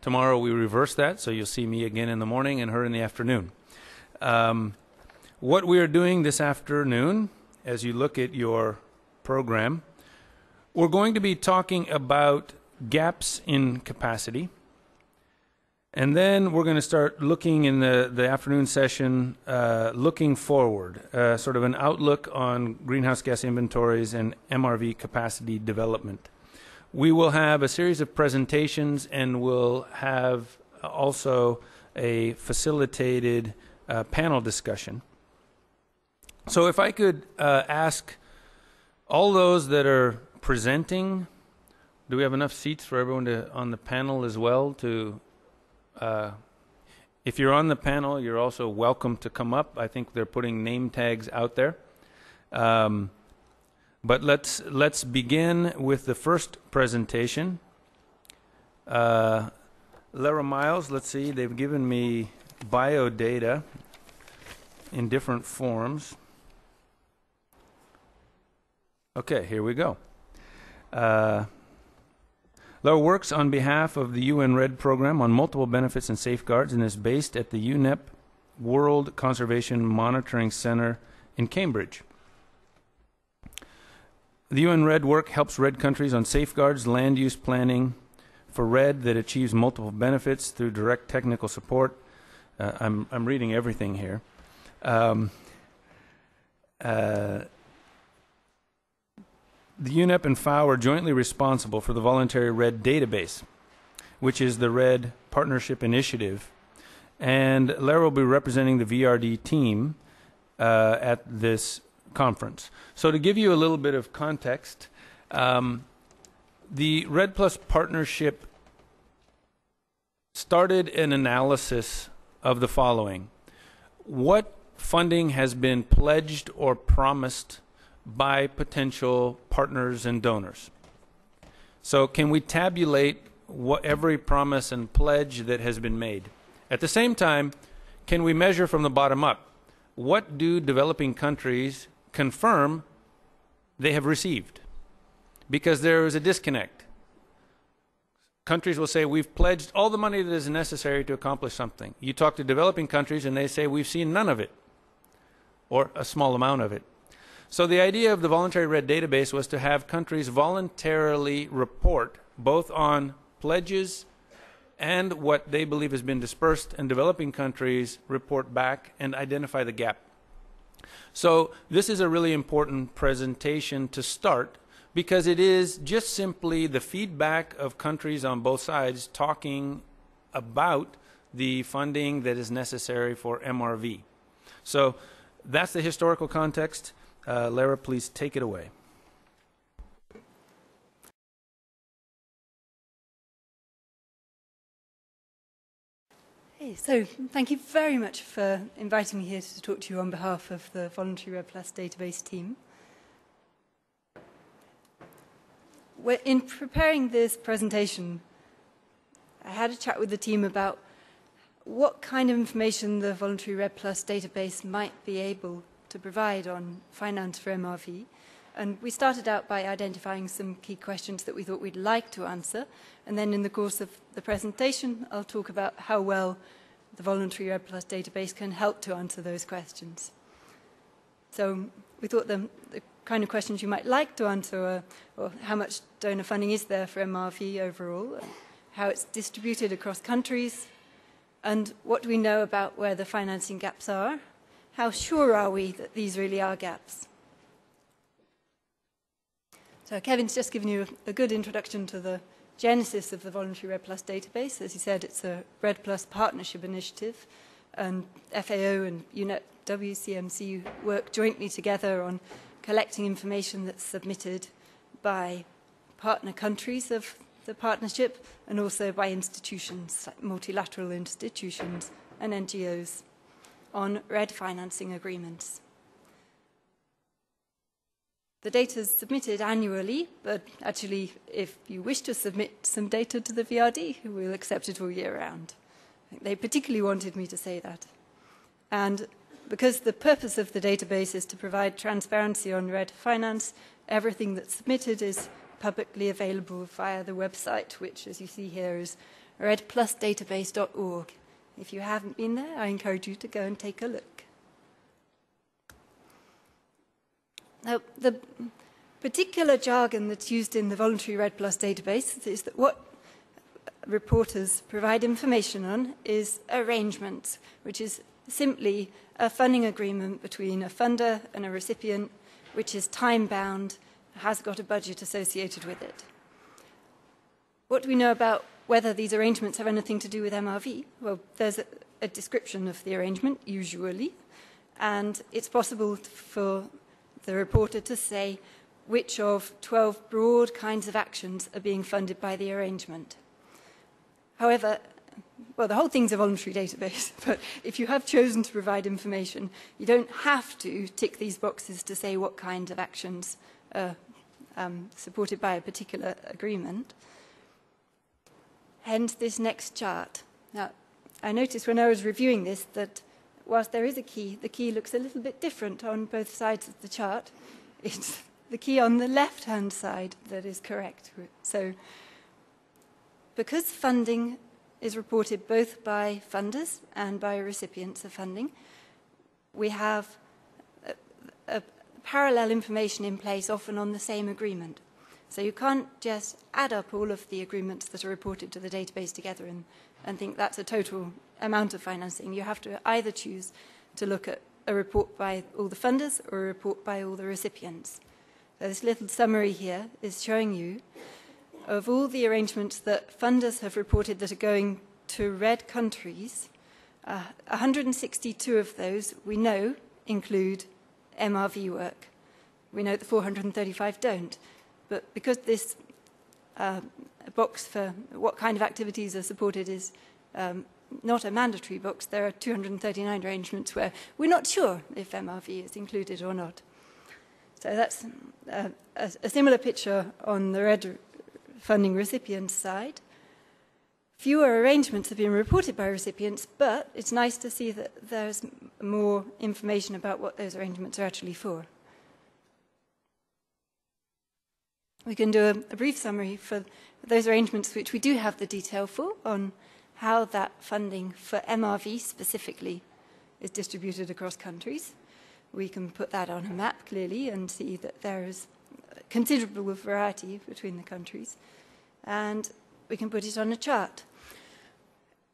Tomorrow we reverse that, so you'll see me again in the morning and her in the afternoon. What we are doing this afternoon, as you look at your program, we're going to be talking about gaps in capacity. And then we're going to start looking in the afternoon session, looking forward, sort of an outlook on greenhouse gas inventories and MRV capacity development. We will have a series of presentations, and we'll have also a facilitated panel discussion. So if I could ask all those that are presenting, do we have enough seats for everyone on the panel as well to... if you're on the panel, you're also welcome to come up. I think they're putting name tags out there. But let's begin with the first presentation. Lera Miles, let's see, they've given me bio data in different forms. Okay, here we go. Lera works on behalf of the UN REDD program on multiple benefits and safeguards and is based at the UNEP World Conservation Monitoring Center in Cambridge. The UN REDD work helps REDD countries on safeguards, land use planning for REDD that achieves multiple benefits through direct technical support. I'm reading everything here. The UNEP and FAO are jointly responsible for the Voluntary REDD Database, which is the REDD Partnership Initiative. And Lera will be representing the VRD team at this conference. So to give you a little bit of context, the REDD Plus partnership started an analysis of the following. What funding has been pledged or promised by potential partners and donors? So can we tabulate every promise and pledge that has been made? At the same time, can we measure from the bottom up? What do developing countries confirm they have received? Because there is a disconnect. Countries will say, we've pledged all the money that is necessary to accomplish something. You talk to developing countries and they say, we've seen none of it, or a small amount of it. So the idea of the Voluntary REDD Database was to have countries voluntarily report both on pledges and what they believe has been dispersed, and developing countries report back and identify the gap. So this is a really important presentation to start, because it is just simply the feedback of countries on both sides talking about the funding that is necessary for MRV. So that's the historical context. Lera, please take it away. Hey, so thank you very much for inviting me here to talk to you on behalf of the Voluntary REDD Plus database team. In preparing this presentation, I had a chat with the team about what kind of information the Voluntary REDD Plus database might be able to provide on finance for MRV. And we started out by identifying some key questions that we thought we'd like to answer. And then in the course of the presentation, I'll talk about how well the Voluntary REDD Plus database can help to answer those questions. So we thought the kind of questions you might like to answer are how much donor funding is there for MRV overall, how it's distributed across countries, and what do we know about where the financing gaps are? How sure are we that these really are gaps? So Kevin's just given you a good introduction to the genesis of the Voluntary REDD Plus database. As he said, it's a REDD Plus partnership initiative, and FAO and UNEP-WCMC work jointly together on collecting information that's submitted by partner countries of the partnership and also by institutions, like multilateral institutions and NGOs, on REDD financing agreements. The data is submitted annually, but actually, if you wish to submit some data to the VRD, we'll accept it all year round. They particularly wanted me to say that. And because the purpose of the database is to provide transparency on REDD finance, everything that's submitted is publicly available via the website, which, as you see here, is redplusdatabase.org. If you haven't been there, I encourage you to go and take a look. Now, the particular jargon that's used in the Voluntary REDD Plus database is that what reporters provide information on is arrangements, which is simply a funding agreement between a funder and a recipient, which is time-bound, has got a budget associated with it. What do we know about whether these arrangements have anything to do with MRV? Well, there's a description of the arrangement, usually, and it's possible for the reporter to say which of 12 broad kinds of actions are being funded by the arrangement. However, well, the whole thing's a voluntary database, but if you have chosen to provide information, you don't have to tick these boxes to say what kind of actions are supported by a particular agreement. Hence this next chart. Now, I noticed when I was reviewing this that whilst there is a key, the key looks a little bit different on both sides of the chart. It's the key on the left-hand side that is correct. So, because funding is reported both by funders and by recipients of funding, we have a parallel information in place, often on the same agreement. So you can't just add up all of the agreements that are reported to the database together and think that's a total amount of financing. You have to either choose to look at a report by all the funders or a report by all the recipients. So this little summary here is showing you of all the arrangements that funders have reported that are going to REDD countries, 162 of those we know include MRV work. We know that 435 don't. But because this box for what kind of activities are supported is not a mandatory box, there are 239 arrangements where we're not sure if MRV is included or not. So that's a similar picture on the REDD funding recipients side. Fewer arrangements have been reported by recipients, but it's nice to see that there's more information about what those arrangements are actually for. We can do a brief summary for those arrangements which we do have the detail for on how that funding for MRV specifically is distributed across countries. We can put that on a map clearly and see that there is considerable variety between the countries. And we can put it on a chart.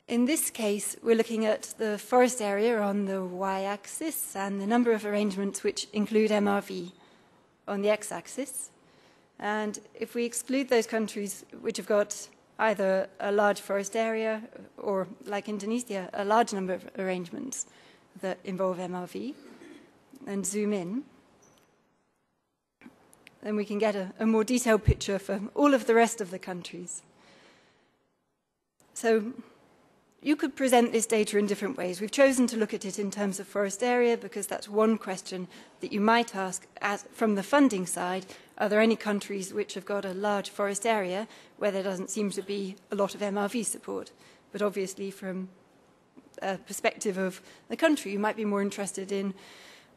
In this case, we're looking at the forest area on the y-axis and the number of arrangements which include MRV on the x-axis. And if we exclude those countries which have got either a large forest area or, like Indonesia, a large number of arrangements that involve MRV, and zoom in, then we can get a more detailed picture for all of the rest of the countries. So you could present this data in different ways. We've chosen to look at it in terms of forest area because that's one question that you might ask from the funding side. Are there any countries which have got a large forest area where there doesn't seem to be a lot of MRV support? But obviously from a perspective of the country, you might be more interested in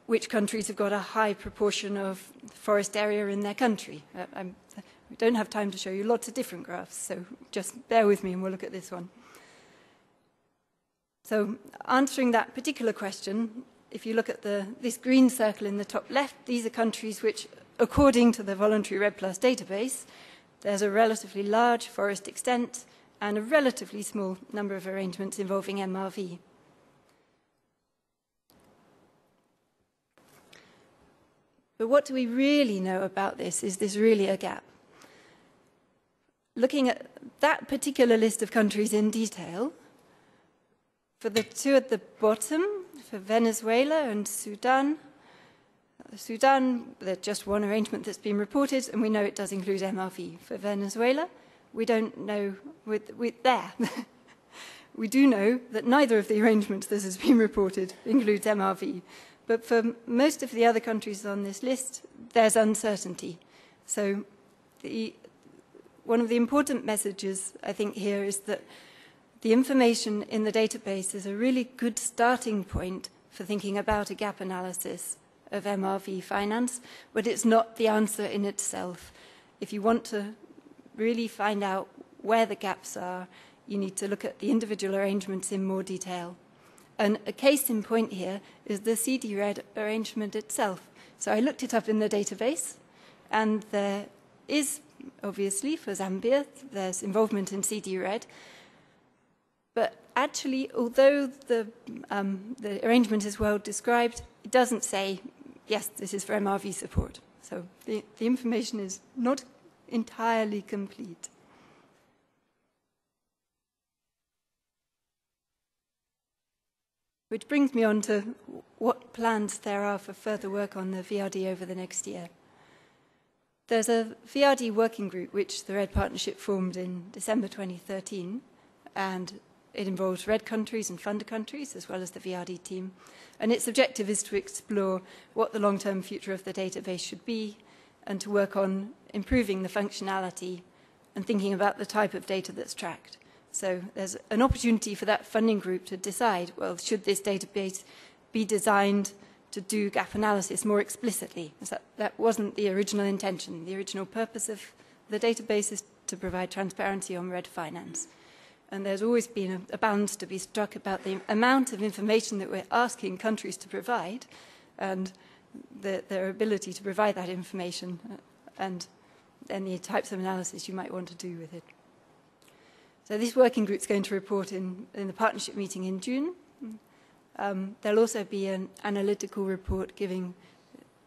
which countries have got a high proportion of forest area in their country. We don't have time to show you lots of different graphs, so just bear with me and we'll look at this one. So answering that particular question, if you look at this green circle in the top left, these are countries which, according to the Voluntary REDD Plus database, there's a relatively large forest extent and a relatively small number of arrangements involving MRV. But what do we really know about this? Is this really a gap? Looking at that particular list of countries in detail, for the two at the bottom, for Venezuela and Sudan, there's just one arrangement that's been reported, and we know it does include MRV. For Venezuela, we don't know there. We do know that neither of the arrangements that has been reported includes MRV. But for most of the other countries on this list, there's uncertainty. So one of the important messages, I think, here is that the information in the database is a really good starting point for thinking about a gap analysis of MRV finance, but it's not the answer in itself. If you want to really find out where the gaps are, you need to look at the individual arrangements in more detail. And a case in point here is the CD-REDD arrangement itself. So I looked it up in the database, and there is, obviously, for Zambia, there's involvement in CD-REDD. But actually, although the arrangement is well described, it doesn't say, yes, this is for MRV support. So the information is not entirely complete. Which brings me on to what plans there are for further work on the VRD over the next year. There's a VRD working group which the REDD Partnership formed in December 2013, and it involves REDD countries and funder countries, as well as the VRD team. And its objective is to explore what the long-term future of the database should be, and to work on improving the functionality and thinking about the type of data that's tracked. So there's an opportunity for that funding group to decide, well, should this database be designed to do gap analysis more explicitly? That wasn't the original intention. The original purpose of the database is to provide transparency on REDD finance. And there's always been a balance to be struck about the amount of information that we're asking countries to provide and their ability to provide that information and then the types of analysis you might want to do with it. So this working group is going to report in the partnership meeting in June. There'll also be an analytical report giving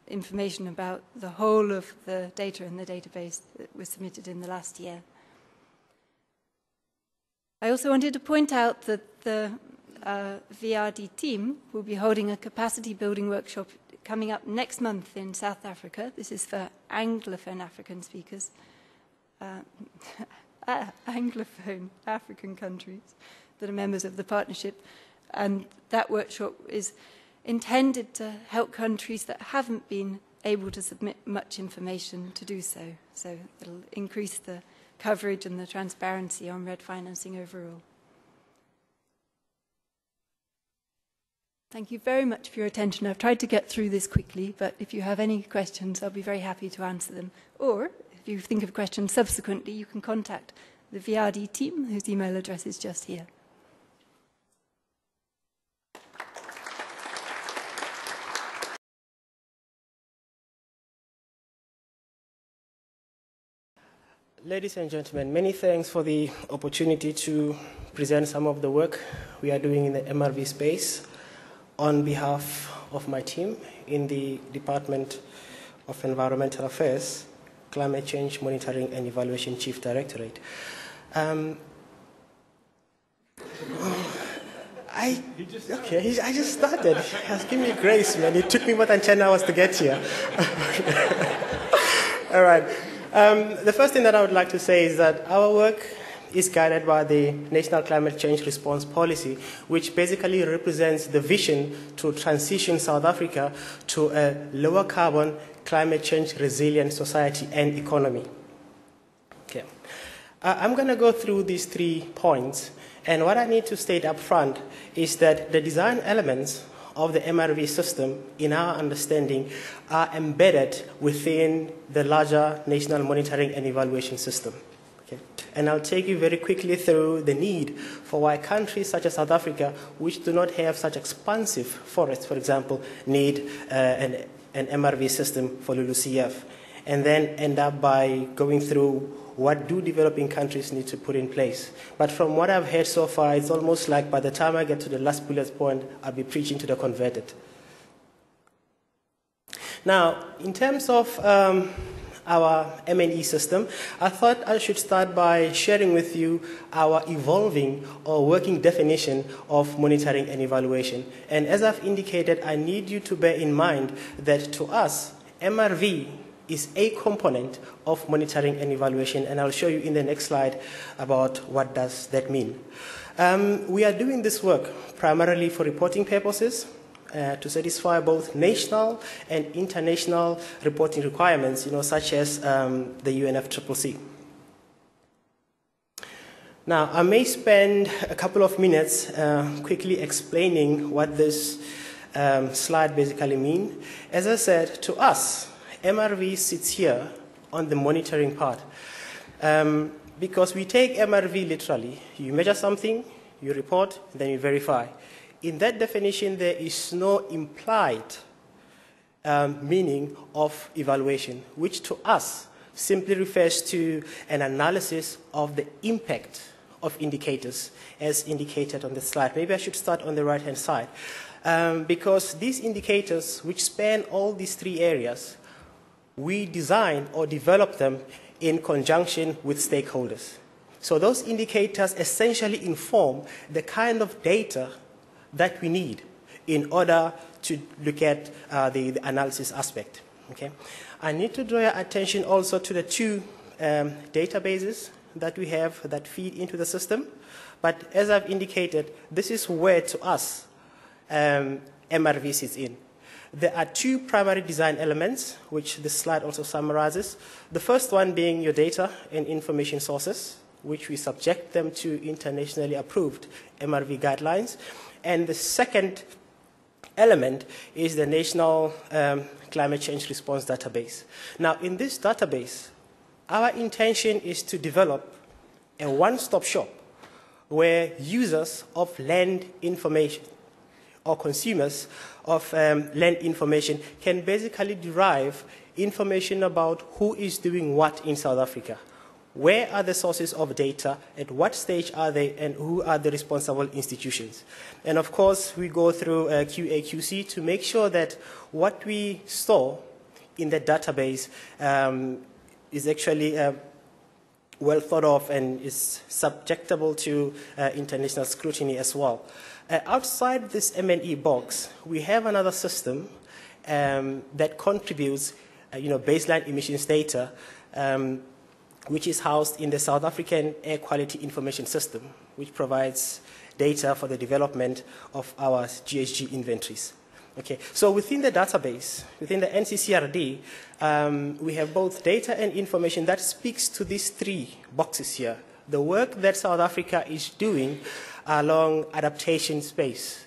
information about the whole of the data in the database that was submitted in the last year. I also wanted to point out that the VRD team will be holding a capacity building workshop coming up next month in South Africa. This is for Anglophone African speakers. Anglophone African countries that are members of the partnership. And that workshop is intended to help countries that haven't been able to submit much information to do so. So it'll increase the coverage and the transparency on REDD financing overall. Thank you very much for your attention. I've tried to get through this quickly, but if you have any questions, I'll be very happy to answer them. Or if you think of questions subsequently, you can contact the VRD team, whose email address is just here. Ladies and gentlemen, many thanks for the opportunity to present some of the work we are doing in the MRV space on behalf of my team in the Department of Environmental Affairs, Climate Change Monitoring and Evaluation Chief Directorate. I just started. Give me grace, man. It took me more than 10 hours to get here. All right. The first thing that I would like to say is that our work is guided by the National Climate Change Response Policy, which basically represents the vision to transition South Africa to a lower carbon, climate change resilient society and economy. Okay. I'm going to go through these 3 points, and what I need to state up front is that the design elements of the MRV system, in our understanding, are embedded within the larger national monitoring and evaluation system. Okay. And I'll take you very quickly through the need for why countries such as South Africa, which do not have such expansive forests, for example, need an MRV system for LULUCF, and then end up by going through what do developing countries need to put in place. But from what I've heard so far, it's almost like by the time I get to the last bullet point, I'll be preaching to the converted. Now, in terms of our M&E system, I thought I should start by sharing with you our evolving or working definition of monitoring and evaluation. And as I've indicated, I need you to bear in mind that to us, MRV is a component of monitoring and evaluation, and I'll show you in the next slide about what does that mean. We are doing this work primarily for reporting purposes, to satisfy both national and international reporting requirements, such as the UNEP-WCMC. Now, I may spend a couple of minutes quickly explaining what this slide basically means. As I said, to us, MRV sits here on the monitoring part. because we take MRV literally. You measure something, you report, then you verify. In that definition, there is no implied meaning of evaluation, which to us simply refers to an analysis of the impact of indicators, as indicated on the slide. Maybe I should start on the right-hand side, because these indicators, which span all these three areas, we design or develop them in conjunction with stakeholders. So those indicators essentially inform the kind of data that we need in order to look at the analysis aspect. Okay? I need to draw your attention also to the two databases that we have that feed into the system. But as I've indicated, this is where, to us, MRV sits in. There are two primary design elements, which this slide also summarizes. The first one being your data and information sources, which we subject them to internationally approved MRV guidelines. And the second element is the National Climate Change Response Database. Now, in this database, our intention is to develop a one-stop shop where users of land information or consumers of land information can basically derive information about who is doing what in South Africa. Where are the sources of data, at what stage are they, and who are the responsible institutions? And of course, we go through QA/QC to make sure that what we store in the database is actually well thought of and is subjectable to international scrutiny as well. Outside this M&E box, we have another system that contributes baseline emissions data, which is housed in the South African Air Quality Information System, which provides data for the development of our GHG inventories. Okay, so within the database, within the NCCRD, we have both data and information that speaks to these three boxes here. The work that South Africa is doing along adaptation space,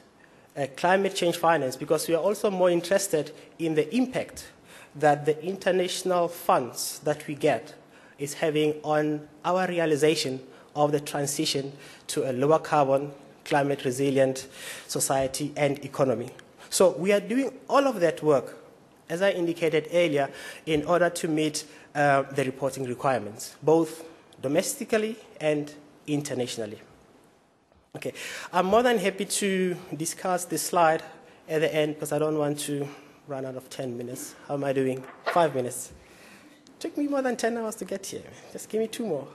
climate change finance, because we are also more interested in the impact that the international funds that we get is having on our realization of the transition to a lower carbon, climate resilient society and economy. So we are doing all of that work, as I indicated earlier, in order to meet the reporting requirements, both domestically and internationally. Okay, I'm more than happy to discuss this slide at the end because I don't want to run out of 10 minutes. How am I doing? 5 minutes. It took me more than 10 hours to get here. Just give me 2 more.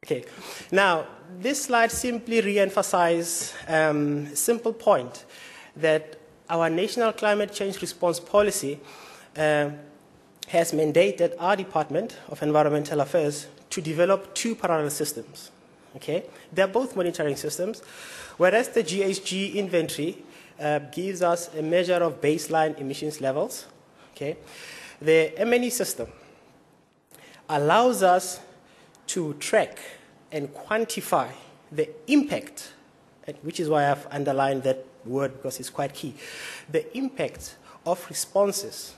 Okay, now this slide simply re-emphasizes a simple point that our National Climate Change Response Policy has mandated our Department of Environmental Affairs to develop 2 parallel systems. Okay? They're both monitoring systems, whereas the GHG inventory gives us a measure of baseline emissions levels. Okay? The M&E system allows us to track and quantify the impact, which is why I've underlined that word because it's quite key, the impact of responses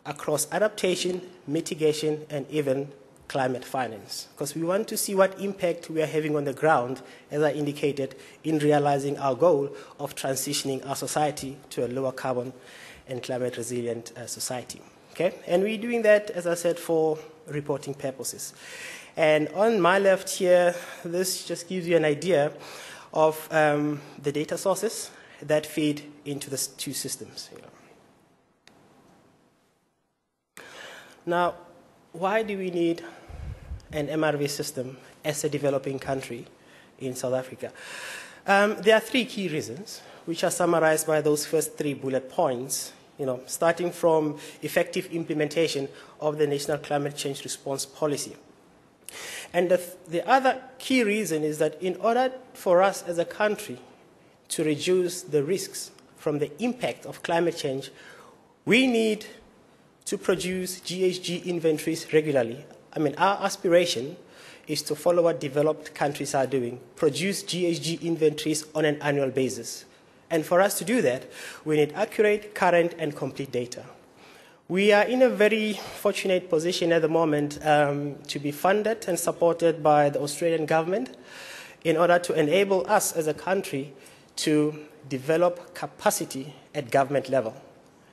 across adaptation, mitigation, and even climate finance. Because we want to see what impact we are having on the ground, as I indicated, in realizing our goal of transitioning our society to a lower carbon and climate resilient society. Okay? And we're doing that, as I said, for reporting purposes. And on my left here, this just gives you an idea of the data sources that feed into the 2 systems. Now, why do we need an MRV system as a developing country in South Africa? There are 3 key reasons, which are summarized by those first 3 bullet points, starting from effective implementation of the National Climate Change Response Policy. And the other key reason is that in order for us as a country to reduce the risks from the impact of climate change, we need to produce GHG inventories regularly. I mean, our aspiration is to follow what developed countries are doing, produce GHG inventories on an annual basis. And for us to do that, we need accurate, current, and complete data. We are in a very fortunate position at the moment to be funded and supported by the Australian government in order to enable us as a country to develop capacity at government level.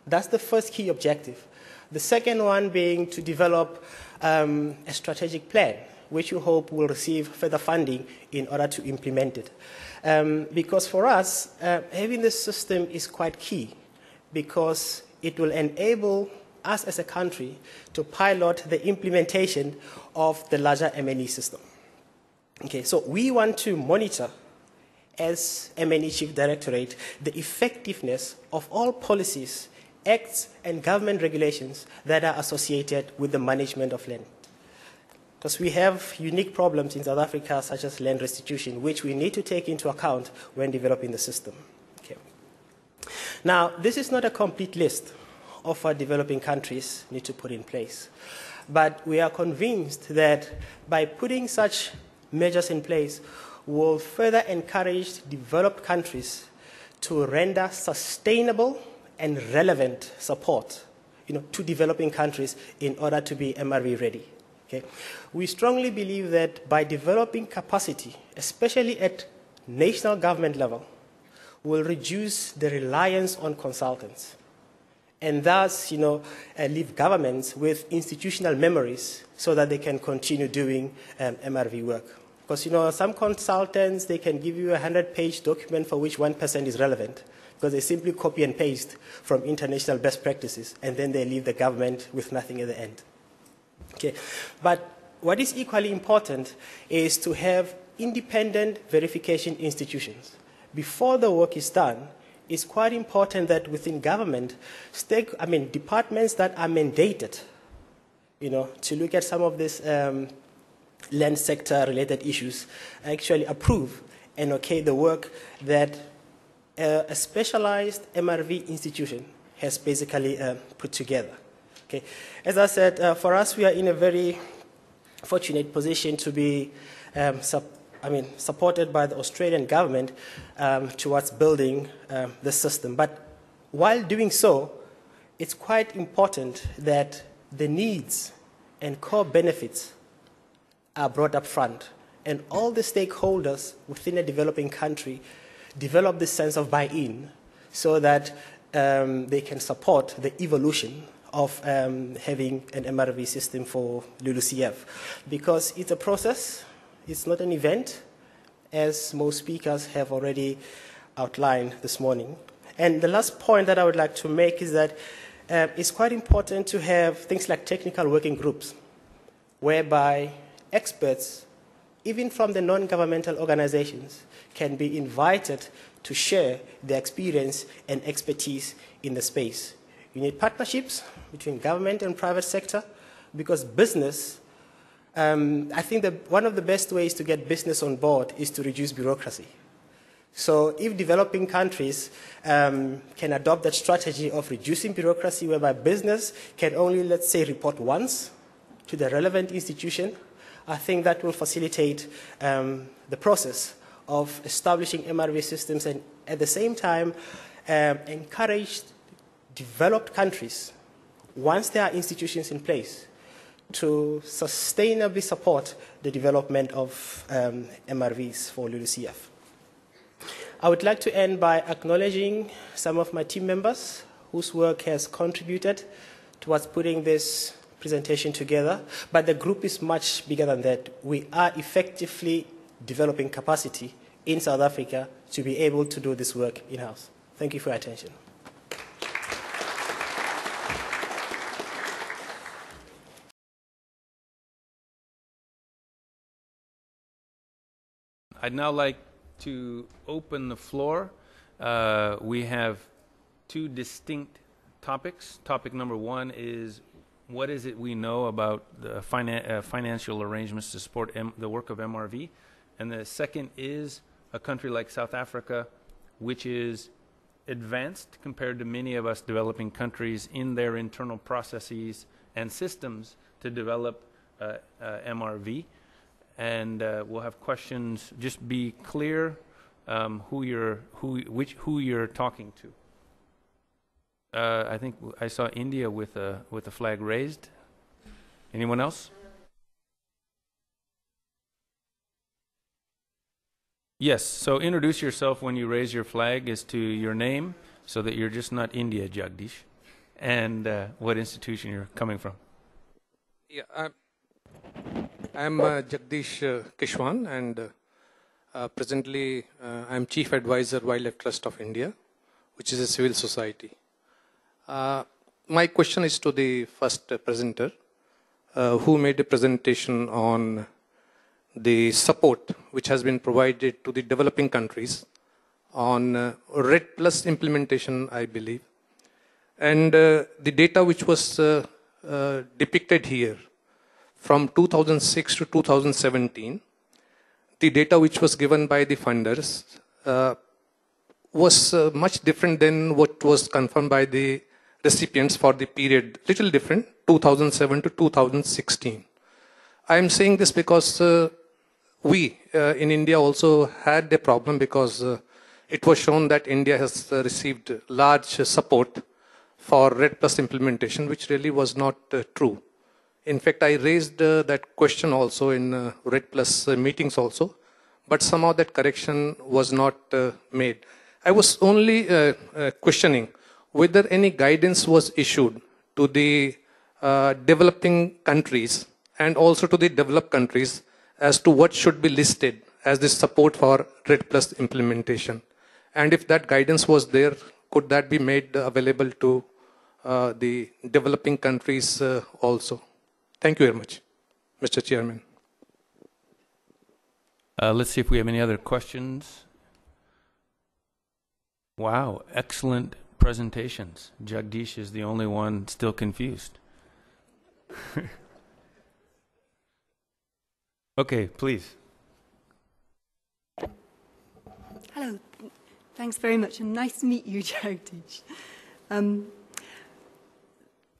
That's the first key objective. The second one being to develop a strategic plan, which we hope will receive further funding in order to implement it. Because for us, having this system is quite key, because it will enable us as a country to pilot the implementation of the larger M&E system. Okay, so we want to monitor, as M&E Chief Directorate, the effectiveness of all policies, acts, and government regulations that are associated with the management of land. Because we have unique problems in South Africa, such as land restitution, which we need to take into account when developing the system. Okay. Now, this is not a complete list of what developing countries need to put in place. But we are convinced that by putting such measures in place, will further encourage developed countries to render sustainable and relevant support, to developing countries in order to be MRV ready. Okay? We strongly believe that by developing capacity, especially at national government level, will reduce the reliance on consultants, and thus, leave governments with institutional memories so that they can continue doing MRV work. Because, some consultants, they can give you a 100-page document for which 1% is relevant, because they simply copy and paste from international best practices, and then they leave the government with nothing at the end. Okay. But what is equally important is to have independent verification institutions. Before the work is done, it's quite important that within government, departments that are mandated, to look at some of these land sector-related issues, actually approve and okay the work that a specialized MRV institution has basically put together. Okay. As I said, for us, we are in a very fortunate position to be supported by the Australian government towards building the system. But while doing so, it's quite important that the needs and core benefits are brought up front, and all the stakeholders within a developing country develop this sense of buy-in so that they can support the evolution of having an MRV system for LULUCF. Because it's a process, it's not an event, as most speakers have already outlined this morning. And the last point that I would like to make is that it's quite important to have things like technical working groups, whereby experts, even from the non-governmental organizations, can be invited to share their experience and expertise in the space. You need partnerships between government and private sector, because business, I think that one of the best ways to get business on board is to reduce bureaucracy. So if developing countries can adopt that strategy of reducing bureaucracy, whereby business can only, let's say, report once to the relevant institution, I think that will facilitate the process of establishing MRV systems, and at the same time encourage developed countries, once there are institutions in place, to sustainably support the development of MRVs for LULUCF. I would like to end by acknowledging some of my team members whose work has contributed towards putting this presentation together, but the group is much bigger than that. We are effectively developing capacity in South Africa to be able to do this work in-house. Thank you for your attention. I'd now like to open the floor. We have two distinct topics. Topic number one is, what is it we know about the financial arrangements to support the work of MRV? And the second is a country like South Africa, which is advanced compared to many of us developing countries in their internal processes and systems to develop MRV. And we'll have questions. Just be clear who you're talking to. I think I saw India with a flag raised. Anyone else? Yes, so introduce yourself when you raise your flag as to your name, so that you're just not India, Jagdish, and what institution you're coming from. Yeah, I'm Jagdish Kishwan, and presently I'm Chief Advisor, Wildlife Trust of India, which is a civil society. My question is to the first presenter, who made a presentation on the support which has been provided to the developing countries on REDD Plus implementation, I believe. And the data which was depicted here from 2006 to 2017, the data which was given by the funders was much different than what was confirmed by the recipients for the period, little different, 2007 to 2016. I am saying this because we in India also had a problem, because it was shown that India has received large support for REDD Plus implementation, which really was not true. In fact, I raised that question also in REDD Plus meetings also, but somehow that correction was not made. I was only questioning whether any guidance was issued to the developing countries and also to the developed countries as to what should be listed as the support for REDD Plus implementation. And if that guidance was there, could that be made available to the developing countries also? Thank you very much, Mr. Chairman. Let's see if we have any other questions. Wow, excellent presentations. Jagdish is the only one still confused. Okay, please. Hello. Thanks very much, and nice to meet you, Jagdish.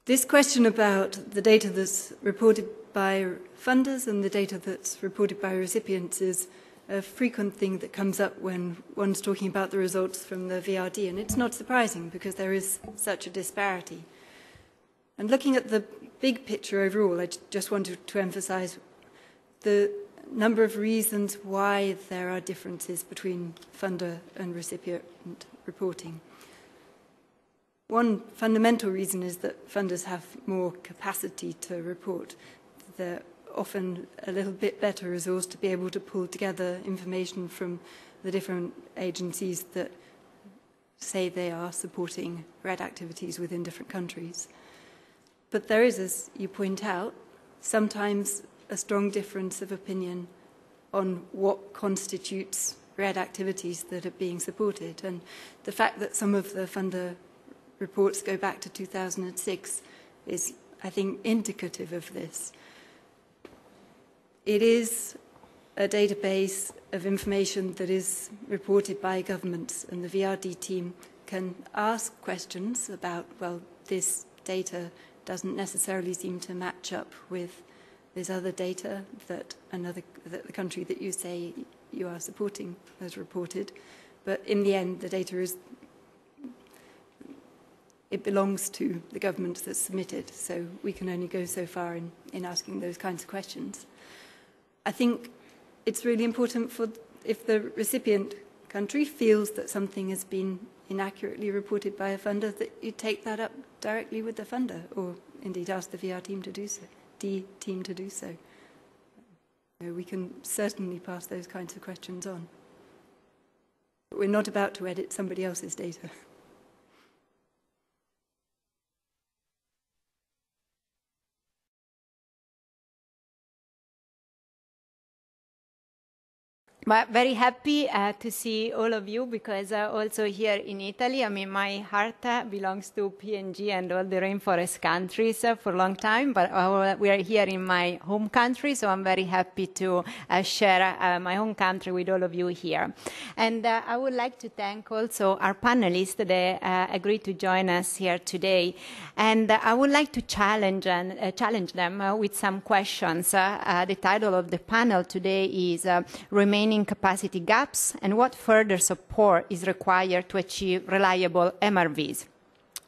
This question about the data that's reported by funders and the data that's reported by recipients is a frequent thing that comes up when one's talking about the results from the VRD, and it's not surprising because there is such a disparity. And looking at the big picture overall, I just wanted to emphasize the number of reasons why there are differences between funder and recipient reporting. One fundamental reason is that funders have more capacity to report. They're often a little bit better resourced to be able to pull together information from the different agencies that say they are supporting REDD activities within different countries. But there is, as you point out, sometimes a strong difference of opinion on what constitutes REDD activities that are being supported. And the fact that some of the funder reports go back to 2006 is, I think, indicative of this. It is a database of information that is reported by governments, and the VRD team can ask questions about, well, this data doesn't necessarily seem to match up with this other data that the country that you say you are supporting has reported. But in the end, the data is, it belongs to the government that's submitted, so we can only go so far in asking those kinds of questions. I think it's really important for, if the recipient country feels that something has been inaccurately reported by a funder, that you take that up directly with the funder, or indeed ask the VR team to do so. We can certainly pass those kinds of questions on. But we're not about to edit somebody else's data. But very happy to see all of you, because also here in Italy, I mean, my heart belongs to PNG and all the rainforest countries for a long time, but we are here in my home country, so I'm very happy to share my home country with all of you here. And I would like to thank also our panelists that agreed to join us here today. And I would like to challenge them with some questions. The title of the panel today is Remaining Capacity Gaps and What Further Support is Required to Achieve Reliable MRVs.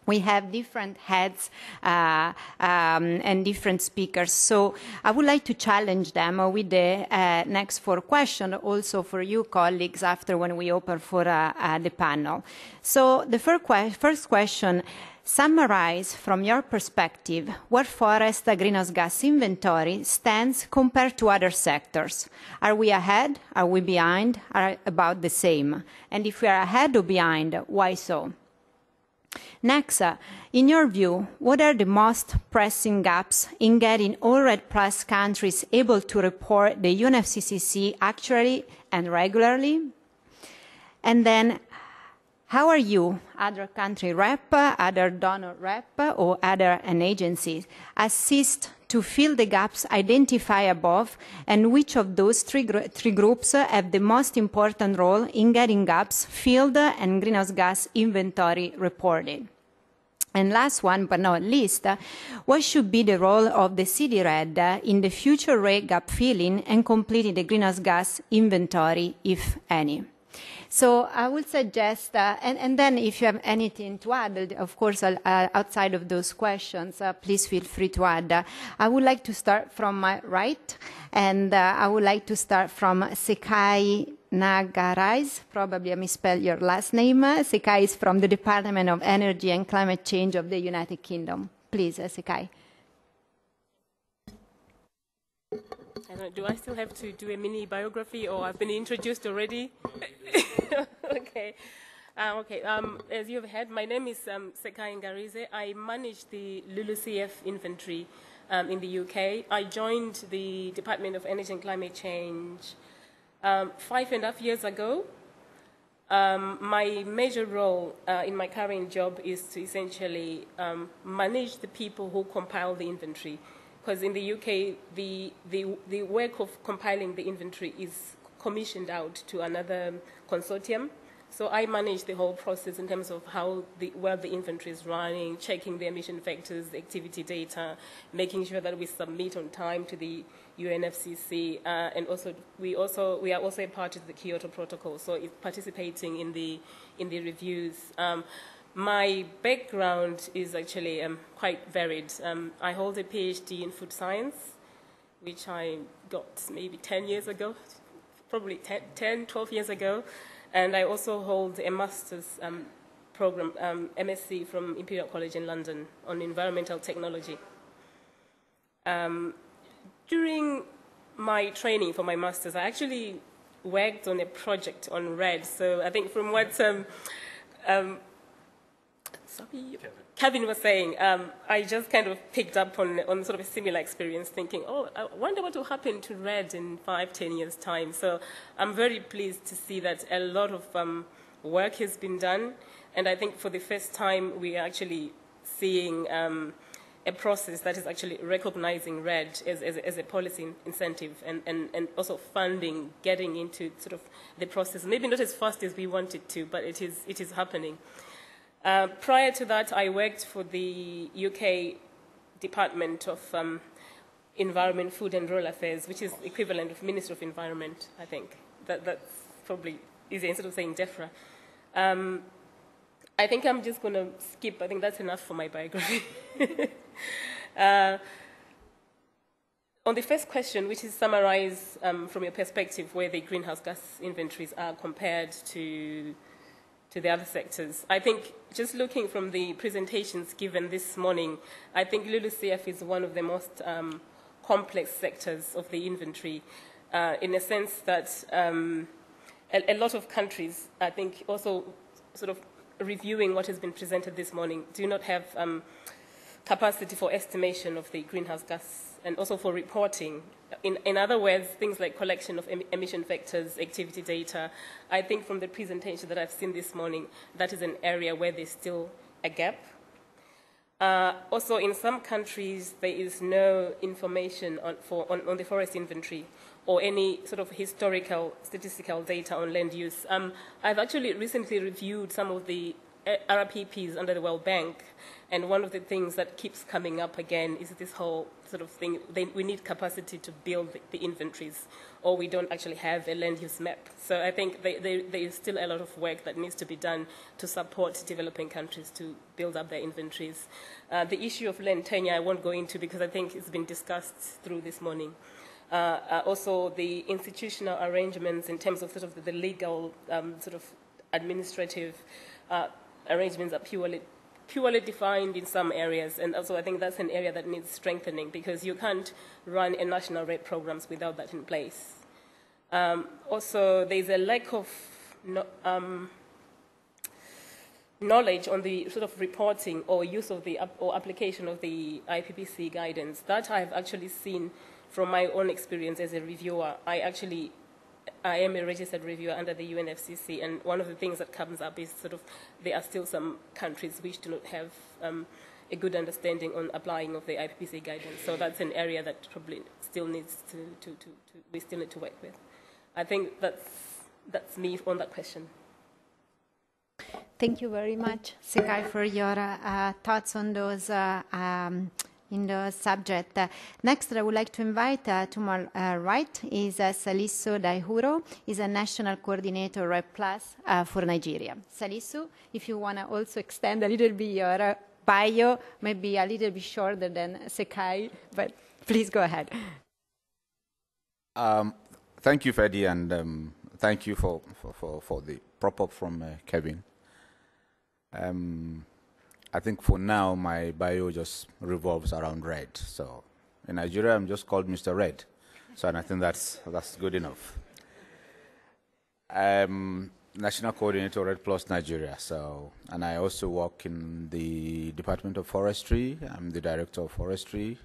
we have different heads and different speakers. So I would like to challenge them with the next 4 questions, also for you colleagues, after when we open for the panel. So the first question, summarize from your perspective where forest greenhouse gas inventory stands compared to other sectors. Are we ahead? Are we behind? Are about the same? And if we are ahead or behind, why so? Next, in your view, what are the most pressing gaps in getting all REDD Plus countries able to report the UNFCCC actually and regularly? And then, how are you, other country rep, other donor rep, or other agencies, assist to fill the gaps identified above, and which of those three groups have the most important role in getting gaps filled and greenhouse gas inventory reported? And last one, but not least, what should be the role of the CD-REDD in the future REDD gap filling and completing the greenhouse gas inventory, if any? So I would suggest, and then if you have anything to add, of course, outside of those questions, please feel free to add. I would like to start from my right, and I would like to start from Sekai Nagarais. Probably I misspelled your last name. Sekai is from the Department of Energy and Climate Change of the United Kingdom. Please, Sekai. Do I still have to do a mini biography, or I've been introduced already? Okay. As you have heard, my name is Sekai Ngarize. I manage the LULUCF inventory in the UK. I joined the Department of Energy and Climate Change 5.5 years ago. My major role in my current job is to essentially manage the people who compile the inventory. Because in the UK, the work of compiling the inventory is commissioned out to another consortium. So I manage the whole process in terms of where the inventory is running, checking the emission factors, the activity data, making sure that we submit on time to the UNFCCC, and we are also a part of the Kyoto Protocol, so it's participating in the reviews. My background is actually quite varied. I hold a PhD in food science, which I got maybe 10 years ago, probably 10, 12 years ago. And I also hold a master's program, MSc from Imperial College in London on environmental technology. During my training for my master's, I actually worked on a project on REDD. So I think from what Kevin was saying, I just kind of picked up on sort of a similar experience, thinking, oh, I wonder what will happen to REDD in 5-10 years' time. So I'm very pleased to see that a lot of work has been done. And I think for the first time, we are actually seeing a process that is actually recognizing REDD as a policy incentive and also funding, getting into sort of the process. Maybe not as fast as we want it to, but it is happening. Prior to that, I worked for the UK Department of Environment, Food and Rural Affairs, which is equivalent of Ministry of Environment, I think. That's probably easier instead of saying DEFRA. I think I'm just going to skip. I think that's enough for my biography. On the first question, which is summarize from your perspective where the greenhouse gas inventories are compared to the other sectors. I think just looking from the presentations given this morning, I think LULUCF is one of the most complex sectors of the inventory in a sense that a lot of countries, I think also sort of reviewing what has been presented this morning, do not have capacity for estimation of the greenhouse gas and also for reporting. In other words, things like collection of emission factors, activity data. I think from the presentation that I've seen this morning, that is an area where there's still a gap. Also, in some countries, there is no information on the forest inventory or any sort of historical statistical data on land use. I've actually recently reviewed some of the RRPPs under the World Bank, and one of the things that keeps coming up again is this whole sort of thing, we need capacity to build the inventories, or we don't actually have a land use map. So I think there is still a lot of work that needs to be done to support developing countries to build up their inventories. The issue of land tenure I won't go into because I think it's been discussed through this morning. Also, the institutional arrangements in terms of sort of the legal sort of administrative arrangements are purely defined in some areas, and also I think that's an area that needs strengthening because you can't run a national REDD programs without that in place. Also, there's a lack of knowledge on the sort of reporting or use of the or application of the IPPC guidance. That I've actually seen from my own experience as a reviewer. I am a registered reviewer under the UNFCCC, and one of the things that comes up is sort of there are still some countries which do not have a good understanding on applying of the IPPC guidance. So that's an area that probably still needs we still need to work with. I think that's me on that question. Thank you very much, Sekai, for your thoughts on those in the subject. Next, I would like to invite to my right is Salisu Daihuro, is a national coordinator REDD Plus for Nigeria. Salisu, if you want to also extend a little bit your bio, maybe a little bit shorter than Sekai, but please go ahead. Thank you, Fedi, and thank you for the prop-up from Kevin. I think for now, my bio just revolves around REDD. So in Nigeria, I'm just called Mr. REDD. So and I think that's good enough. National Coordinator REDD Plus Nigeria. So, and I also work in the Department of Forestry. I'm the Director of Forestry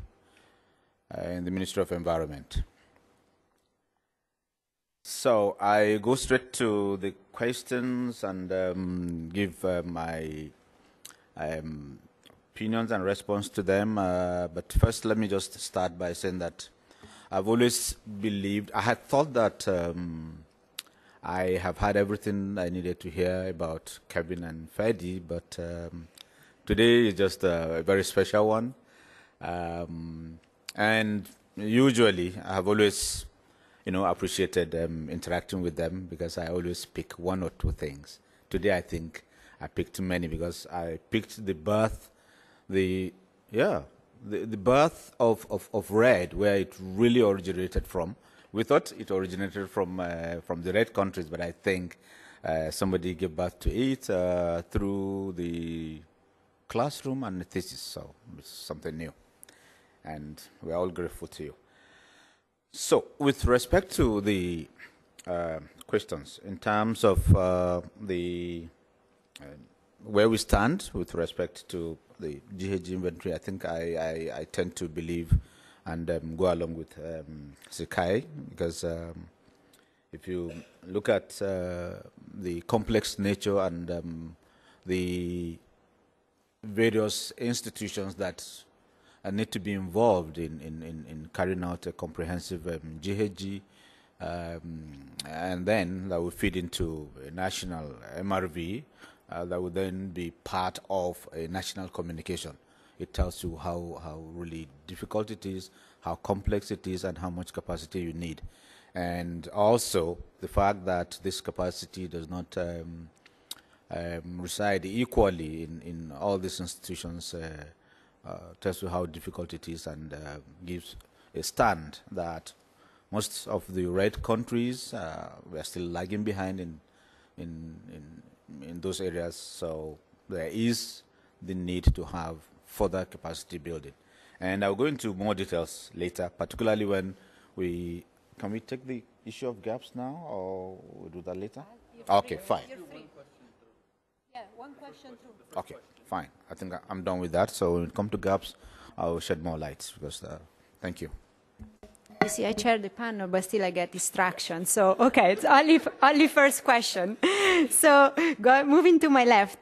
in the Ministry of Environment. So I go straight to the questions and give my opinions and response to them. But first, let me just start by saying that I've always believed, I had thought that I have had everything I needed to hear about Kevin and Fedi, but today is just a very special one. And usually, I have always appreciated interacting with them because I always pick one or two things. Today, I think I picked many because I picked the birth, the birth of REDD, where it really originated from. We thought it originated from the REDD countries, but I think somebody gave birth to it through the classroom and the thesis, so it's something new. And we're all grateful to you. So, with respect to the questions, in terms of where we stand with respect to the GHG inventory, I think I tend to believe and go along with Sekai, because if you look at the complex nature and the various institutions that need to be involved in carrying out a comprehensive GHG, and then that will feed into a national MRV that will then be part of a national communication. It tells you how really difficult it is, how complex it is, and how much capacity you need. And also the fact that this capacity does not reside equally in all these institutions tells you how difficult it is, and gives a stand that most of the REDD countries we are still lagging behind in those areas. So there is the need to have further capacity building, and I'll go into more details later, particularly when can we take the issue of gaps now, or we'll do that later? Okay, fine. Yeah, one question through. Okay, fine. I think I'm done with that. So when it comes to gaps, I'll shed more light because thank you. You see, I chair the panel, but still I get distraction. So, okay, it's only first question. So, moving to my left,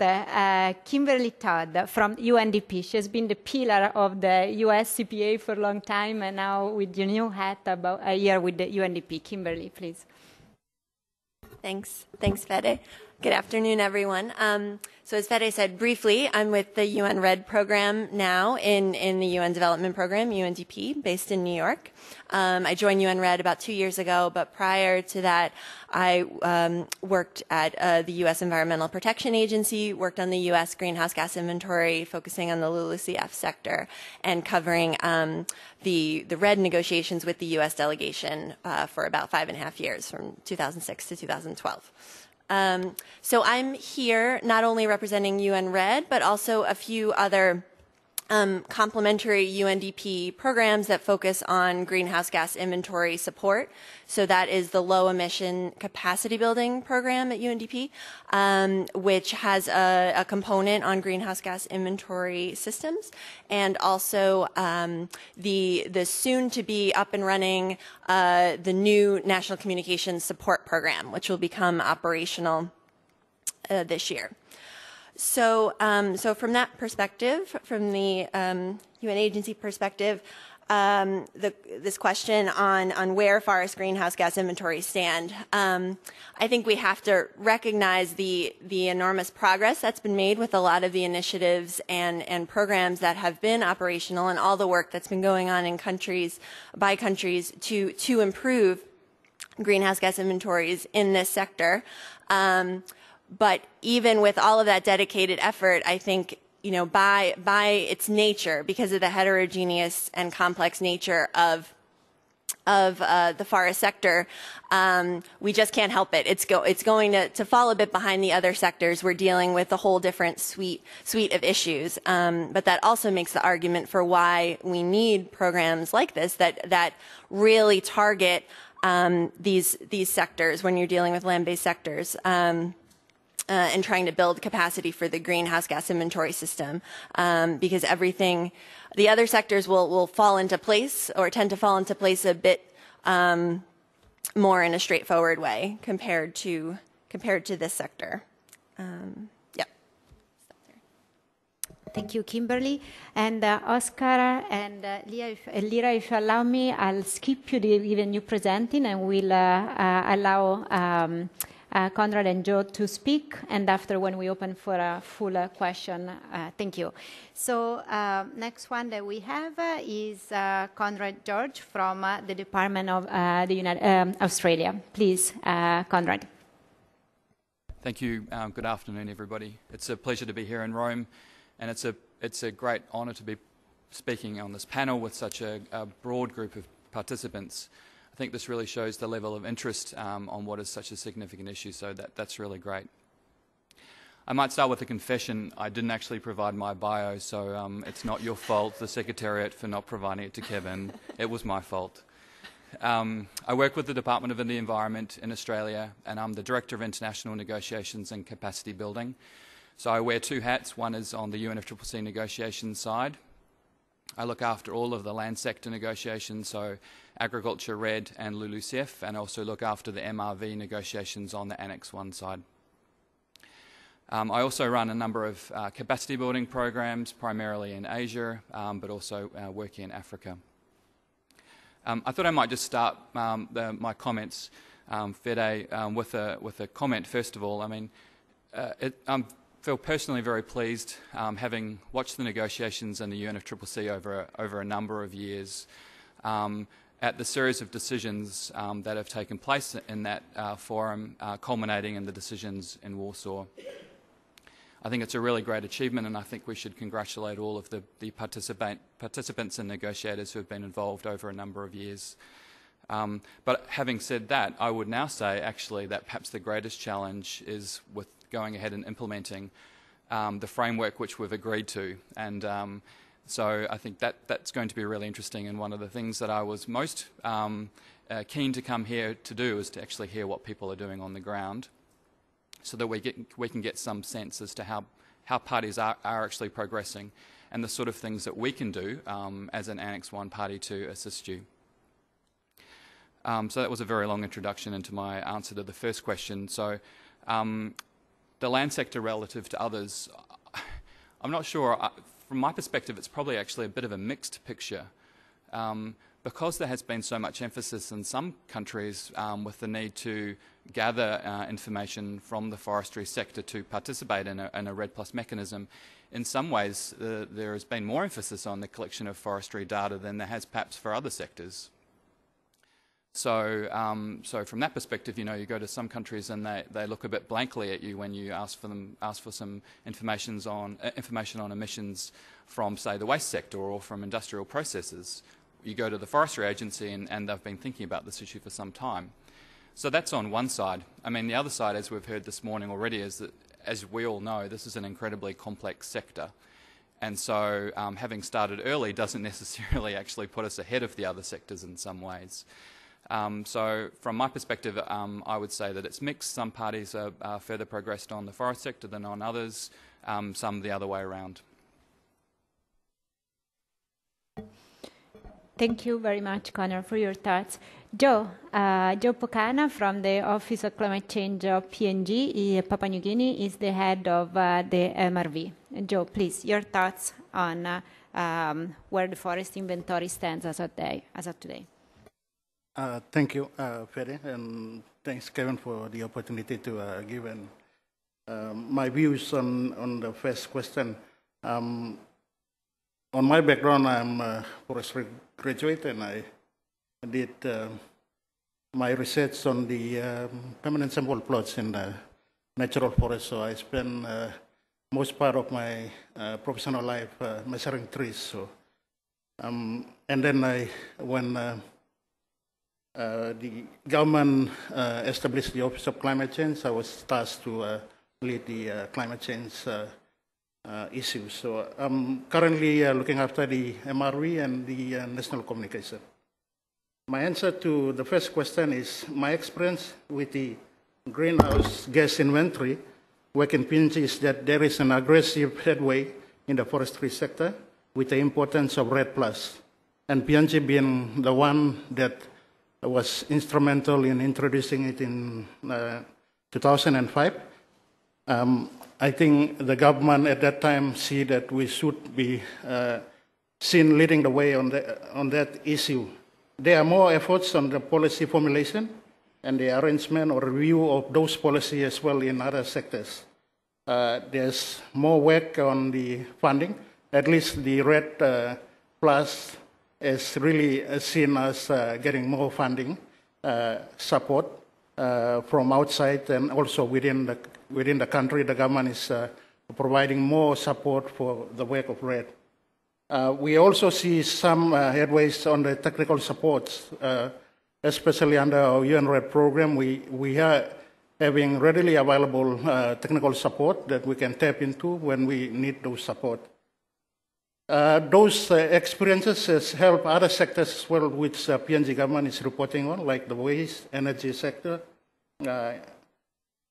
Kimberly Todd from UNDP. She has been the pillar of the US CPA for a long time, and now with your new hat, about a year with the UNDP. Kimberly, please. Thanks, Fede. Good afternoon, everyone. So as Fede said briefly, I'm with the UN REDD program now in the UN Development Program, UNDP, based in New York. I joined UN REDD about 2 years ago, but prior to that, I worked at the U.S. Environmental Protection Agency, worked on the U.S. greenhouse gas inventory, focusing on the LULUCF sector, and covering the REDD negotiations with the U.S. delegation for about 5.5 years, from 2006 to 2012. So I'm here not only representing UN REDD, but also a few other complementary UNDP programs that focus on greenhouse gas inventory support. So that is the Low Emission Capacity Building Program at UNDP, which has a component on greenhouse gas inventory systems, and also the soon-to-be up and running the new National Communications Support Program, which will become operational this year. So, so from that perspective, from the UN agency perspective, this question on where forest greenhouse gas inventories stand, I think we have to recognize the enormous progress that's been made with a lot of the initiatives and programs that have been operational, and all the work that's been going on in countries by countries to improve greenhouse gas inventories in this sector. But even with all of that dedicated effort, I think, you know, by its nature, because of the heterogeneous and complex nature of the forest sector, we just can't help it. It's going to fall a bit behind the other sectors. We're dealing with a whole different suite of issues. But that also makes the argument for why we need programs like this that really target these sectors when you're dealing with land-based sectors. And trying to build capacity for the greenhouse gas inventory system, because everything, the other sectors will fall into place, or tend to fall into place a bit more in a straightforward way compared to this sector. Yeah. Thank you, Kimberly. And Oscar and Lera, if you allow me, I'll skip you even you presenting, and we'll allow Conrad and Joe to speak, and after, when we open for a full question, thank you. So next one that we have is Conrad George from the Department of Australia. Please, Conrad. Thank you. Good afternoon, everybody. It's a pleasure to be here in Rome, and it's a great honour to be speaking on this panel with such a broad group of participants. I think this really shows the level of interest on what is such a significant issue, so that's really great. I might start with a confession. I didn't actually provide my bio, so it's not your fault, the Secretariat, for not providing it to Kevin. It was my fault. I work with the Department of the Environment in Australia, and I'm the Director of International Negotiations and Capacity Building. So I wear two hats. One is on the UNFCCC negotiations side. I look after all of the land sector negotiations, so Agriculture, REDD and LULUCF, and also look after the MRV negotiations on the Annex 1 side. I also run a number of capacity building programs, primarily in Asia, but also working in Africa. I thought I might just start my comments, Fede, with a comment first of all. I mean, I feel personally very pleased, having watched the negotiations in the UNFCCC over a number of years, at the series of decisions that have taken place in that forum, culminating in the decisions in Warsaw. I think it's a really great achievement, and I think we should congratulate all of the participants and negotiators who have been involved over a number of years. But having said that, I would now say actually that perhaps the greatest challenge is with going ahead and implementing the framework which we've agreed to. And so I think that's going to be really interesting, and one of the things that I was most keen to come here to do is to actually hear what people are doing on the ground, so that we can get some sense as to how parties are actually progressing, and the sort of things that we can do as an Annex 1 party to assist you. So that was a very long introduction into my answer to the first question. So the land sector relative to others, I'm not sure. From my perspective, it's probably actually a bit of a mixed picture, because there has been so much emphasis in some countries with the need to gather information from the forestry sector to participate in a REDD+ mechanism, in some ways there has been more emphasis on the collection of forestry data than there has perhaps for other sectors. So, so from that perspective, you know, you go to some countries and they look a bit blankly at you when you ask for some information on emissions from, say, the waste sector or from industrial processes. You go to the Forestry Agency and they've been thinking about this issue for some time. So that's on one side. I mean, the other side, as we've heard this morning already, is that, as we all know, this is an incredibly complex sector. And so having started early doesn't necessarily actually put us ahead of the other sectors in some ways. So from my perspective, I would say that it's mixed. Some parties are further progressed on the forest sector than on others, some the other way around. Thank you very much, Connor, for your thoughts. Joe Pocana from the Office of Climate Change of PNG, Papua New Guinea, is the head of the MRV. Joe, please, your thoughts on where the forest inventory stands as of today. Thank you, Ferry, and thanks, Kevin, for the opportunity to give my views on the first question. On my background, I'm a forestry graduate, and I did my research on the permanent sample plots in the natural forest. So I spent most part of my professional life measuring trees. So, and then when the government established the Office of Climate Change, I was tasked to lead the climate change issues. So I'm currently looking after the MRV and the national communication. My answer to the first question is my experience with the greenhouse gas inventory work in PNG is that there is an aggressive headway in the forestry sector with the importance of REDD+. And PNG being the one that was instrumental in introducing it in 2005. I think the government at that time see that we should be seen leading the way on that issue. There are more efforts on the policy formulation and the arrangement or review of those policies as well in other sectors. There's more work on the funding. At least the REDD+ is really seen as getting more funding support from outside and also within the country. The government is providing more support for the work of REDD. We also see some headways on the technical supports, especially under our UN REDD program. We are having readily available technical support that we can tap into when we need those support. Those experiences help other sectors as well, which PNG government is reporting on, like the waste, energy sector,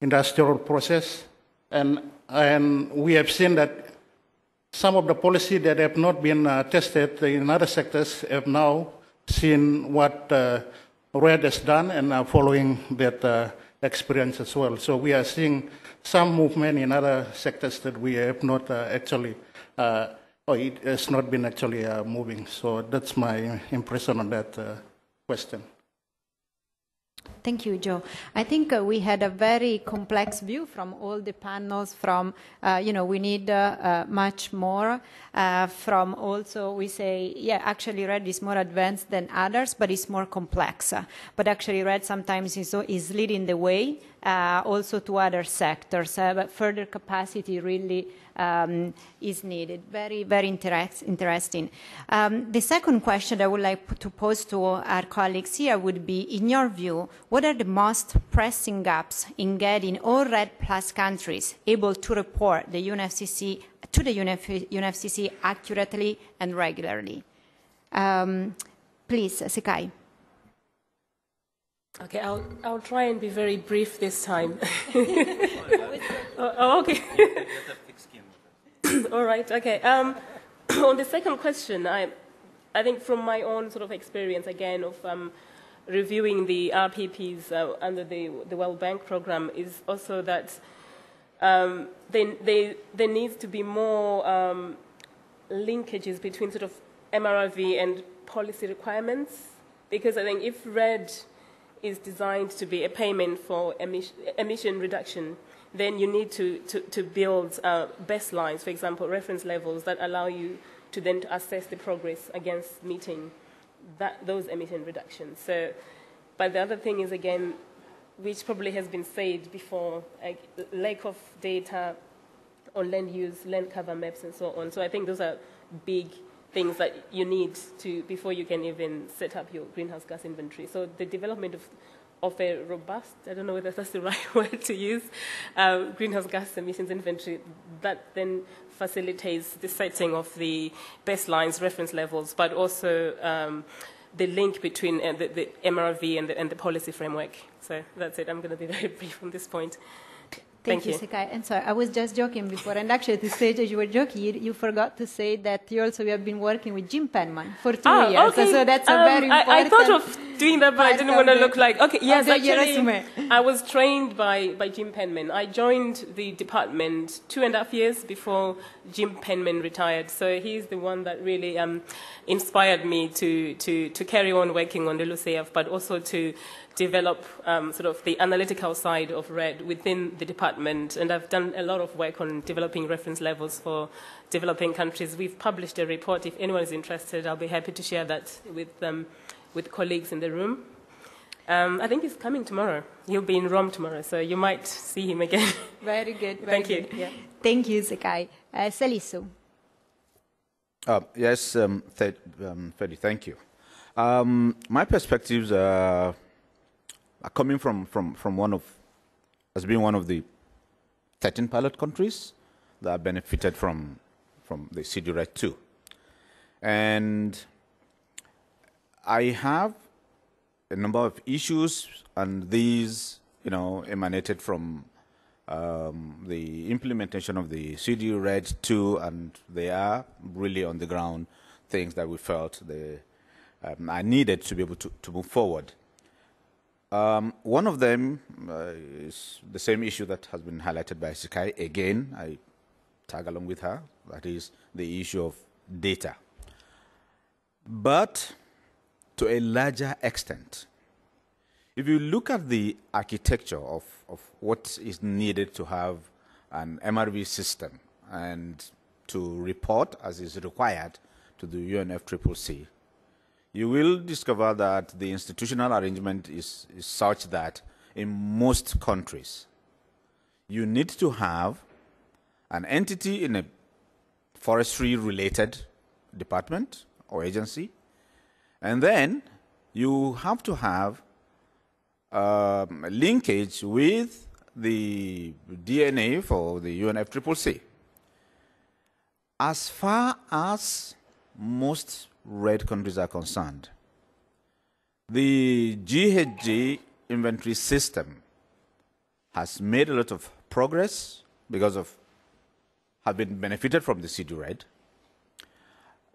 industrial process, and we have seen that some of the policy that have not been tested in other sectors have now seen what REDD has done and are following that experience as well. So we are seeing some movement in other sectors that we have not actually, or it has not been actually moving. So that's my impression on that question. Thank you, Joe. I think we had a very complex view from all the panels from, we need much more. From also, we say, yeah, actually REDD is more advanced than others, but it's more complex. But actually REDD sometimes is leading the way also to other sectors. But further capacity really is needed. Very, very interesting. The second question I would like to pose to our colleagues here would be, in your view, what are the most pressing gaps in getting all REDD+ countries able to report the UNFCCC to the UNFCCC accurately and regularly? Please, Sekai. Okay, I'll try and be very brief this time. Okay. All right. Okay. On the second question, I think from my own sort of experience again of reviewing the RPPs under the World Bank program is also that there needs to be more linkages between sort of MRV and policy requirements, because I think if REDD is designed to be a payment for emission reduction, then you need to build baselines, for example, reference levels that allow you to then assess the progress against meeting those emission reductions. So, but the other thing is, again, which probably has been said before, like lack of data on land use, land cover maps, and so on. So I think those are big things that you need to before you can even set up your greenhouse gas inventory. So the development of a robust, I don't know whether that's the right word to use, greenhouse gas emissions inventory that then facilitates the setting of the baselines, reference levels, but also the link between the MRV and the policy framework. So that's it. I'm going to be very brief on this point. Thank you, Sekai. And sorry, I was just joking before, and actually at this stage as you were joking, you forgot to say that you also have been working with Jim Penman for 2 years. Okay. So that's a very important... I thought of doing that, but I didn't want to look like... Okay, yes, actually, I was trained by Jim Penman. I joined the department 2.5 years before Jim Penman retired. So he's the one that really inspired me to carry on working on the LULUCF, but also to develop sort of the analytical side of REDD within the department. And I've done a lot of work on developing reference levels for developing countries. We've published a report. If anyone is interested, I'll be happy to share that with colleagues in the room. I think he's coming tomorrow. He'll be in Rome tomorrow, so you might see him again. Very good. Thank you. Yeah. Thank you, Sekai. Salisu. Yes, Fedi, thank you. My perspectives are coming from as being one of the 13 pilot countries that benefited from the CD-RED 2. And I have a number of issues, and these, emanated from the implementation of the CD-RED 2, and they are really on the ground things that we felt I needed to be able to move forward. One of them is the same issue that has been highlighted by Sekai. Again, I tag along with her. That is the issue of data. But to a larger extent, if you look at the architecture of what is needed to have an MRV system and to report as is required to the UNFCCC, you will discover that the institutional arrangement is such that in most countries, you need to have an entity in a forestry-related department or agency, and then you have to have a linkage with the DNA for the UNFCCC. As far as most REDD countries are concerned, the GHG inventory system has made a lot of progress because of having benefited from the CD-RED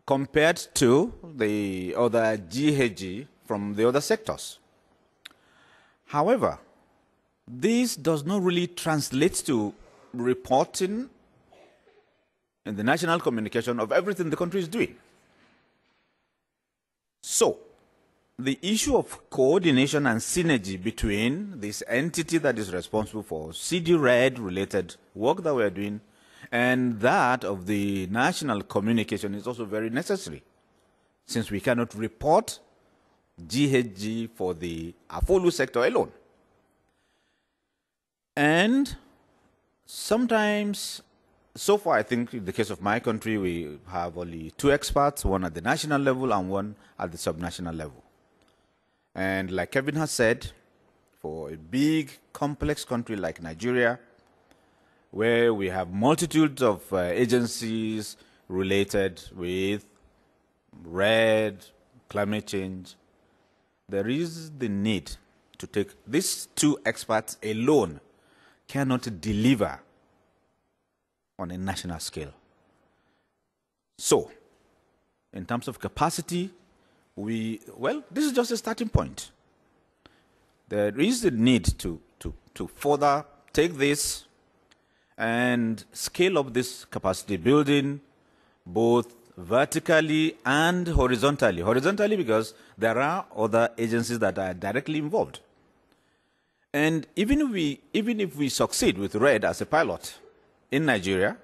compared to the other GHG from the other sectors. However, this does not really translate to reporting in the national communication of everything the country is doing. So, the issue of coordination and synergy between this entity that is responsible for CD-RED related work that we are doing and that of the national communication is also very necessary, since we cannot report GHG for the Afolu sector alone. And sometimes, so far I think in the case of my country, we have only 2 experts, one at the national level and one at the subnational level. And like Kevin has said, for a big, complex country like Nigeria, where we have multitudes of agencies related with REDD, climate change, there is the need to take these 2 experts alone cannot deliver on a national scale. So, in terms of capacity, this is just a starting point. There is a need to further take this and scale up this capacity building, both vertically and horizontally. Horizontally because there are other agencies that are directly involved. And even if we succeed with REDD as a pilot in Nigeria,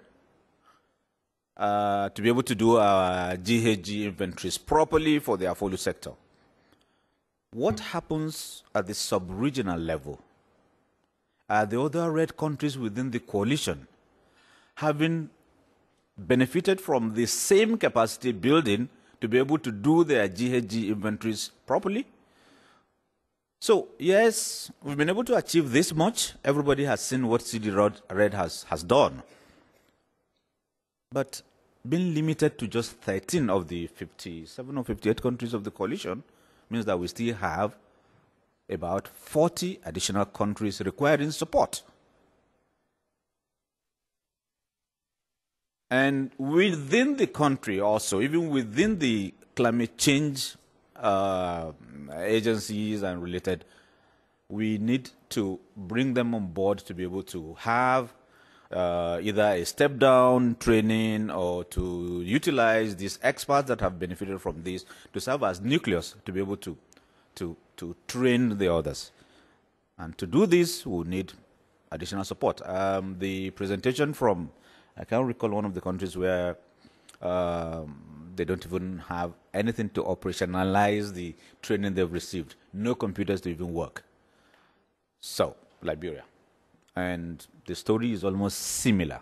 to be able to do our GHG inventories properly for the AFOLU sector, what happens at the sub-regional level? Are the other REDD countries within the coalition having benefited from the same capacity building to be able to do their GHG inventories properly? So, yes, we've been able to achieve this much. Everybody has seen what CD REDD has done. But being limited to just 13 of the 57 or 58 countries of the coalition means that we still have about 40 additional countries requiring support. And within the country also, even within the climate change agencies and related, we need to bring them on board to be able to have either a step-down training or to utilize these experts that have benefited from this to serve as nucleus to be able to train the others. And to do this, we'll need additional support. The presentation from, I can't recall one of the countries where they don't even have anything to operationalize the training they've received. No computers to even work. So, Liberia. And the story is almost similar.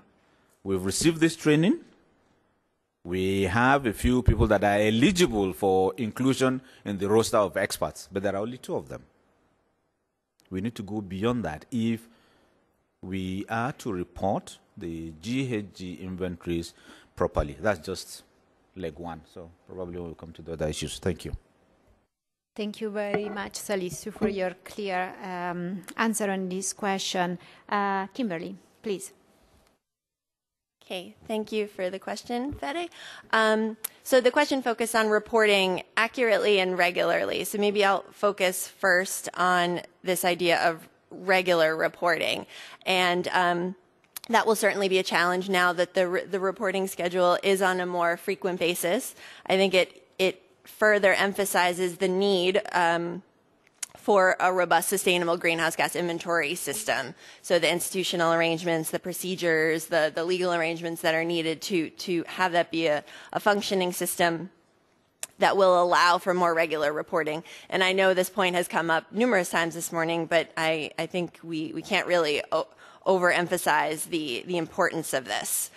We've received this training. We have a few people that are eligible for inclusion in the roster of experts, but there are only 2 of them. We need to go beyond that if we are to report the GHG inventories properly. That's just leg 1, so probably we'll come to the other issues. Thank you. Thank you very much, Salisu, for your clear answer on this question. Kimberly, please. Okay, thank you for the question, Fede. So the question focused on reporting accurately and regularly. So maybe I'll focus first on this idea of regular reporting. And that will certainly be a challenge now that the reporting schedule is on a more frequent basis. I think it further emphasizes the need for a robust, sustainable greenhouse gas inventory system. So the institutional arrangements, the procedures, the legal arrangements that are needed to have that be a functioning system that will allow for more regular reporting. And I know this point has come up numerous times this morning, but I think we can't really overemphasize the importance of this.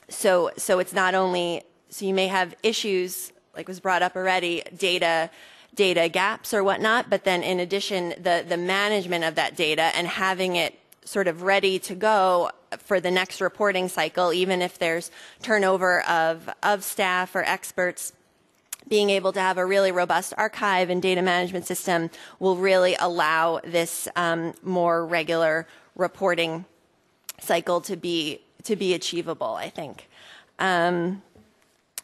So it's not only, so you may have issues, like was brought up already, data gaps or whatnot, but then in addition, the management of that data and having it sort of ready to go for the next reporting cycle, even if there's turnover of staff or experts, being able to have a really robust archive and data management system will really allow this more regular reporting cycle to be achievable, I think.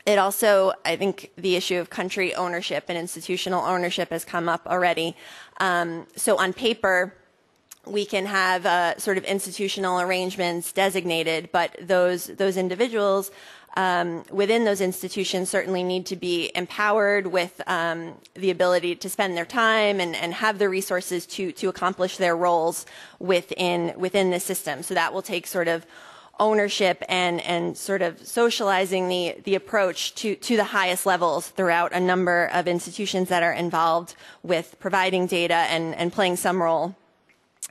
It also, I think, the issue of country ownership and institutional ownership has come up already. So on paper, we can have sort of institutional arrangements designated, but those individuals within those institutions certainly need to be empowered with the ability to spend their time and have the resources to accomplish their roles within the system. So that will take sort of ownership and sort of socializing the approach to the highest levels throughout a number of institutions that are involved with providing data and playing some role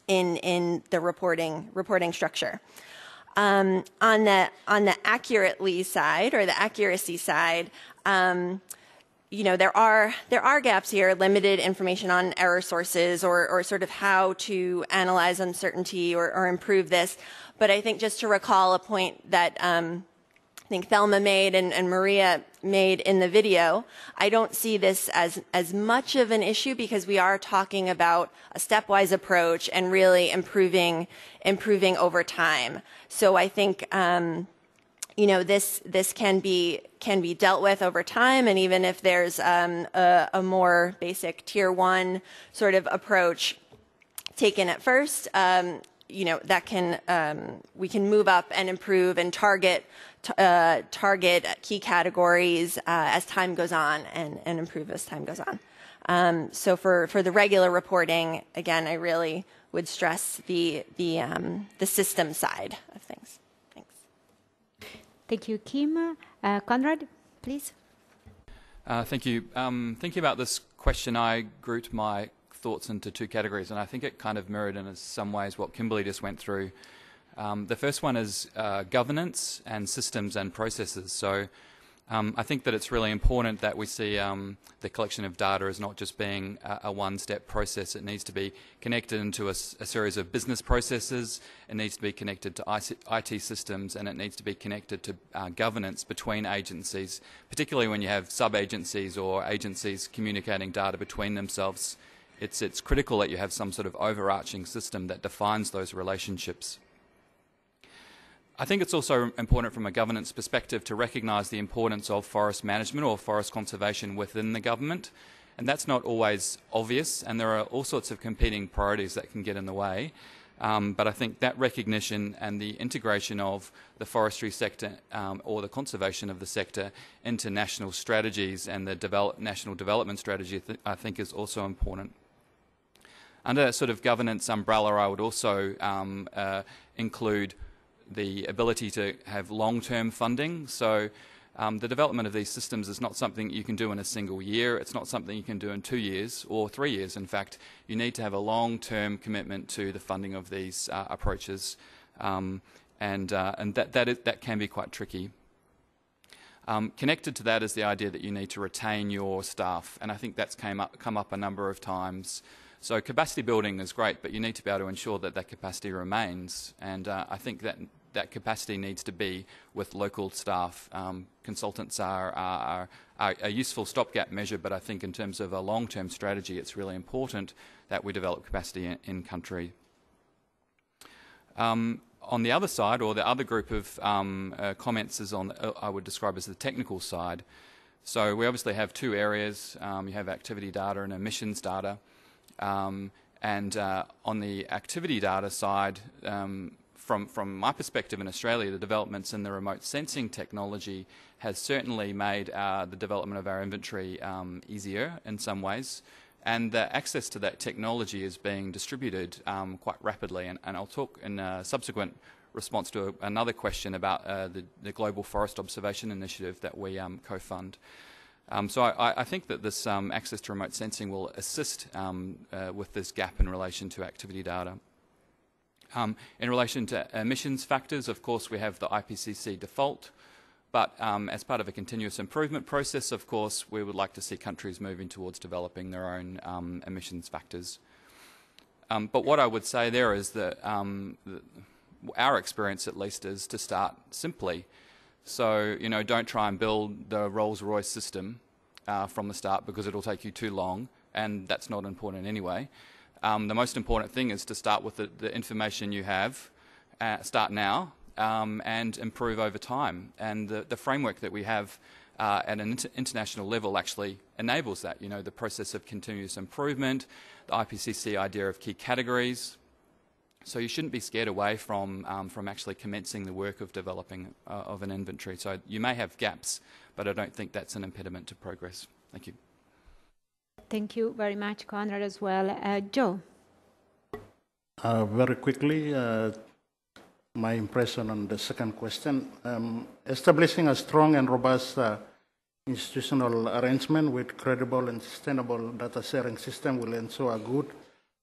in the reporting structure. On the accurately side or the accuracy side, you know, there are gaps here, limited information on error sources or sort of how to analyze uncertainty or improve this. But I think just to recall a point that I think Thelma made and Maria made in the video, I don't see this as much of an issue because we are talking about a stepwise approach and really improving over time. So I think you know, this can be dealt with over time, and even if there's a more basic tier 1 sort of approach taken at first, that can we can move up and improve and target key categories as time goes on and improve as time goes on. So for the regular reporting, again, I really would stress the system side of things. Thanks. Thank you, Kim. Conrad, please. Thank you. Thinking about this question, I grouped my thoughts into two categories, and I think it kind of mirrored in some ways what Kimberly just went through. The first one is governance and systems and processes. So I think that it's really important that we see the collection of data as not just being a one-step process. It needs to be connected into a series of business processes. It needs to be connected to IT systems, and it needs to be connected to governance between agencies, particularly when you have sub-agencies or agencies communicating data between themselves. It's critical that you have some sort of overarching system that defines those relationships. I think it's also important from a governance perspective to recognise the importance of forest management or forest conservation within the government, and that's not always obvious, and there are all sorts of competing priorities that can get in the way. But I think that recognition and the integration of the forestry sector or the conservation of the sector into national strategies and the national development strategy I think is also important. Under that sort of governance umbrella, I would also include the ability to have long-term funding. So the development of these systems is not something you can do in a single year. It's not something you can do in 2 years or 3 years. In fact, you need to have a long-term commitment to the funding of these approaches, and that can be quite tricky. Connected to that is the idea that you need to retain your staff, and I think that's come up a number of times. So capacity building is great, but you need to be able to ensure that that capacity remains, and I think that capacity needs to be with local staff. Consultants are a useful stopgap measure, but I think in terms of a long-term strategy, it's really important that we develop capacity in country. On the other side, or the other group of comments is on, I would describe as the technical side. So we obviously have two areas. You have activity data and emissions data. On the activity data side, from my perspective in Australia, the developments in the remote sensing technology has certainly made the development of our inventory easier in some ways, and the access to that technology is being distributed quite rapidly, and I'll talk in a subsequent response to another question about the Global Forest Observation Initiative that we co-fund. So I think that this access to remote sensing will assist with this gap in relation to activity data. In relation to emissions factors, of course, we have the IPCC default, but as part of a continuous improvement process, of course, we would like to see countries moving towards developing their own emissions factors. But what I would say there is that our experience, at least, is to start simply. So, don't try and build the Rolls-Royce system from the start, because it'll take you too long, and that's not important anyway. The most important thing is to start with the information you have, start now, and improve over time. And the framework that we have at an international level actually enables that. The process of continuous improvement, the IPCC idea of key categories. So you shouldn't be scared away from actually commencing the work of developing of an inventory. So you may have gaps, but I don't think that's an impediment to progress. Thank you. Thank you very much, Conrad, as well. Joe. Very quickly, my impression on the second question. Establishing a strong and robust institutional arrangement with credible and sustainable data sharing system will ensure a good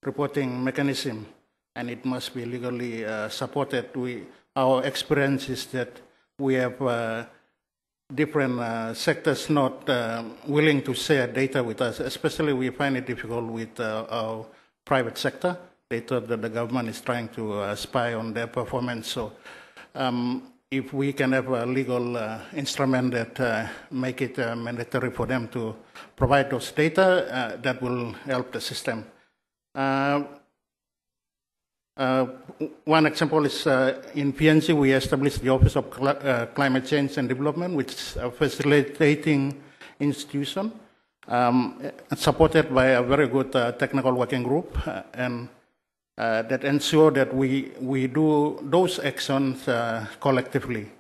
reporting mechanism, and it must be legally supported. Our experience is that we have different sectors not willing to share data with us. Especially we find it difficult with our private sector. They thought that the government is trying to spy on their performance. So if we can have a legal instrument that make it mandatory for them to provide those data, that will help the system. One example is in PNG, we established the Office of Climate Change and Development, which is a facilitating institution, supported by a very good technical working group. And that ensure that we do those actions collectively.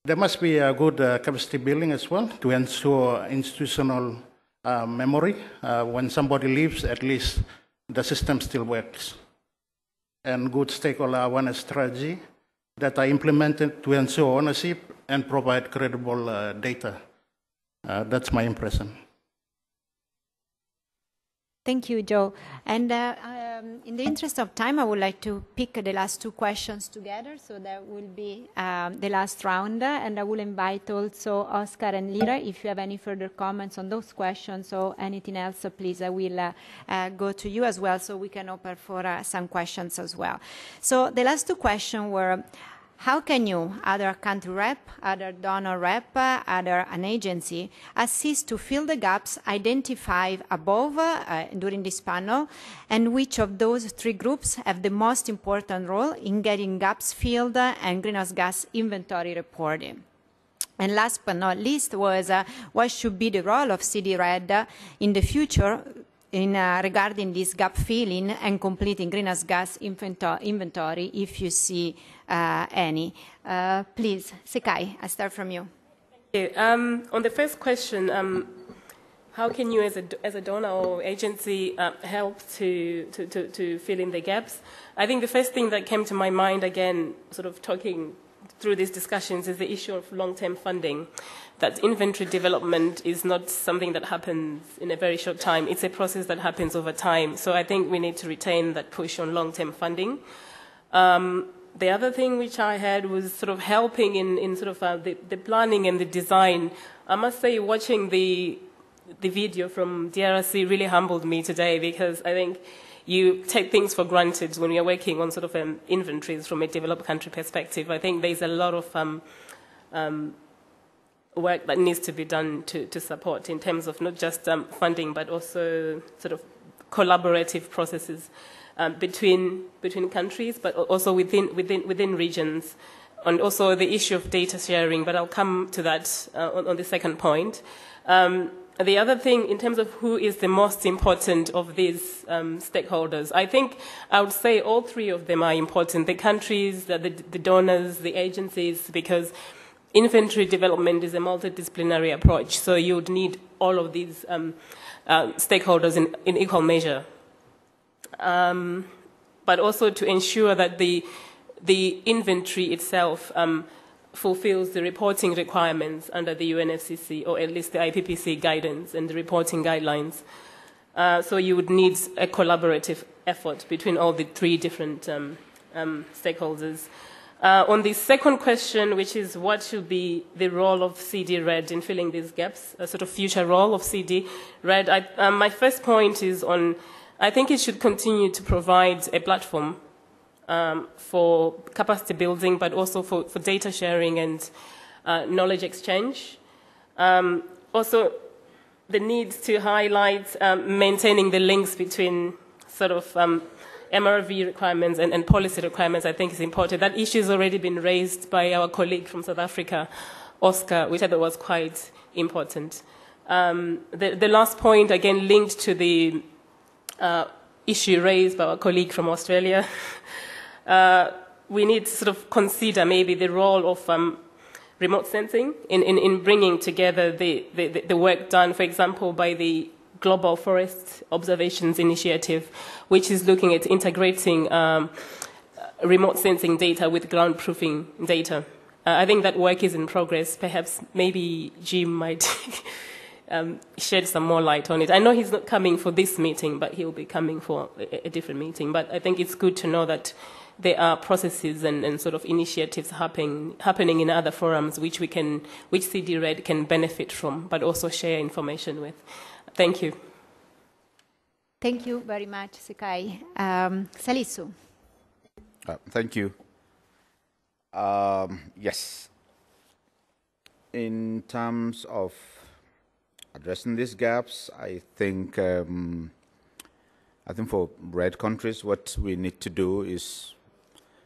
There must be a good capacity building as well to ensure institutional memory. When somebody leaves, at least the system still works. And good stakeholder awareness strategy that are implemented to ensure ownership and provide credible data. That's my impression. Thank you, Joe. And in the interest of time, I would like to pick the last two questions together. So that will be the last round. And I will invite also Oscar and Lera. If you have any further comments on those questions or anything else, please, I will go to you as well so we can open for some questions as well. So the last two questions were, how can you, other country rep, other donor rep, other an agency, assist to fill the gaps identified above during this panel, and which of those three groups have the most important role in getting gaps filled and greenhouse gas inventory reporting? And last but not least was what should be the role of CD REDD in the future regarding this gap filling and completing greenhouse gas inventory, if you see any. Please, Sekai, I start from you. Thank you. On the first question, how can you as a donor or agency help to fill in the gaps? I think the first thing that came to my mind, again, sort of talking through these discussions, is the issue of long-term funding. That inventory development is not something that happens in a very short time. It's a process that happens over time. So I think we need to retain that push on long-term funding. The other thing which I had was sort of helping in sort of the planning and the design. I must say, watching the video from DRC really humbled me today, because I think you take things for granted when you're working on sort of inventories from a developed country perspective. I think there's a lot of work that needs to be done to support in terms of not just funding, but also sort of collaborative processes between countries, but also within regions, and also the issue of data sharing. But I'll come to that on the second point. The other thing, in terms of who is the most important of these stakeholders, I think I would say all three of them are important: the countries, the donors, the agencies, because inventory development is a multidisciplinary approach, so you would need all of these stakeholders in equal measure. But also to ensure that the inventory itself fulfills the reporting requirements under the UNFCCC, or at least the IPPC guidance and the reporting guidelines. So you would need a collaborative effort between all the three different stakeholders. On the second question, which is what should be the role of CD REDD in filling these gaps, a sort of future role of CD REDD, my first point is on, I think it should continue to provide a platform for capacity building, but also for data sharing and knowledge exchange. Also, the need to highlight maintaining the links between sort of MRV requirements and policy requirements, I think is important. That issue has already been raised by our colleague from South Africa, Oscar, which I thought was quite important. The last point, again, linked to the issue raised by our colleague from Australia, we need to sort of consider maybe the role of remote sensing in bringing together the work done, for example, by the Global Forest Observations Initiative, which is looking at integrating remote sensing data with ground proofing data. I think that work is in progress. Perhaps maybe Jim might shed some more light on it. I know he's not coming for this meeting, but he'll be coming for a different meeting. But I think it's good to know that there are processes and sort of initiatives happening in other forums which CD REDD can benefit from, but also share information with. Thank you. Thank you very much, Sekai. Salisu. Thank you. Yes. In terms of addressing these gaps, I think for REDD countries, what we need to do is,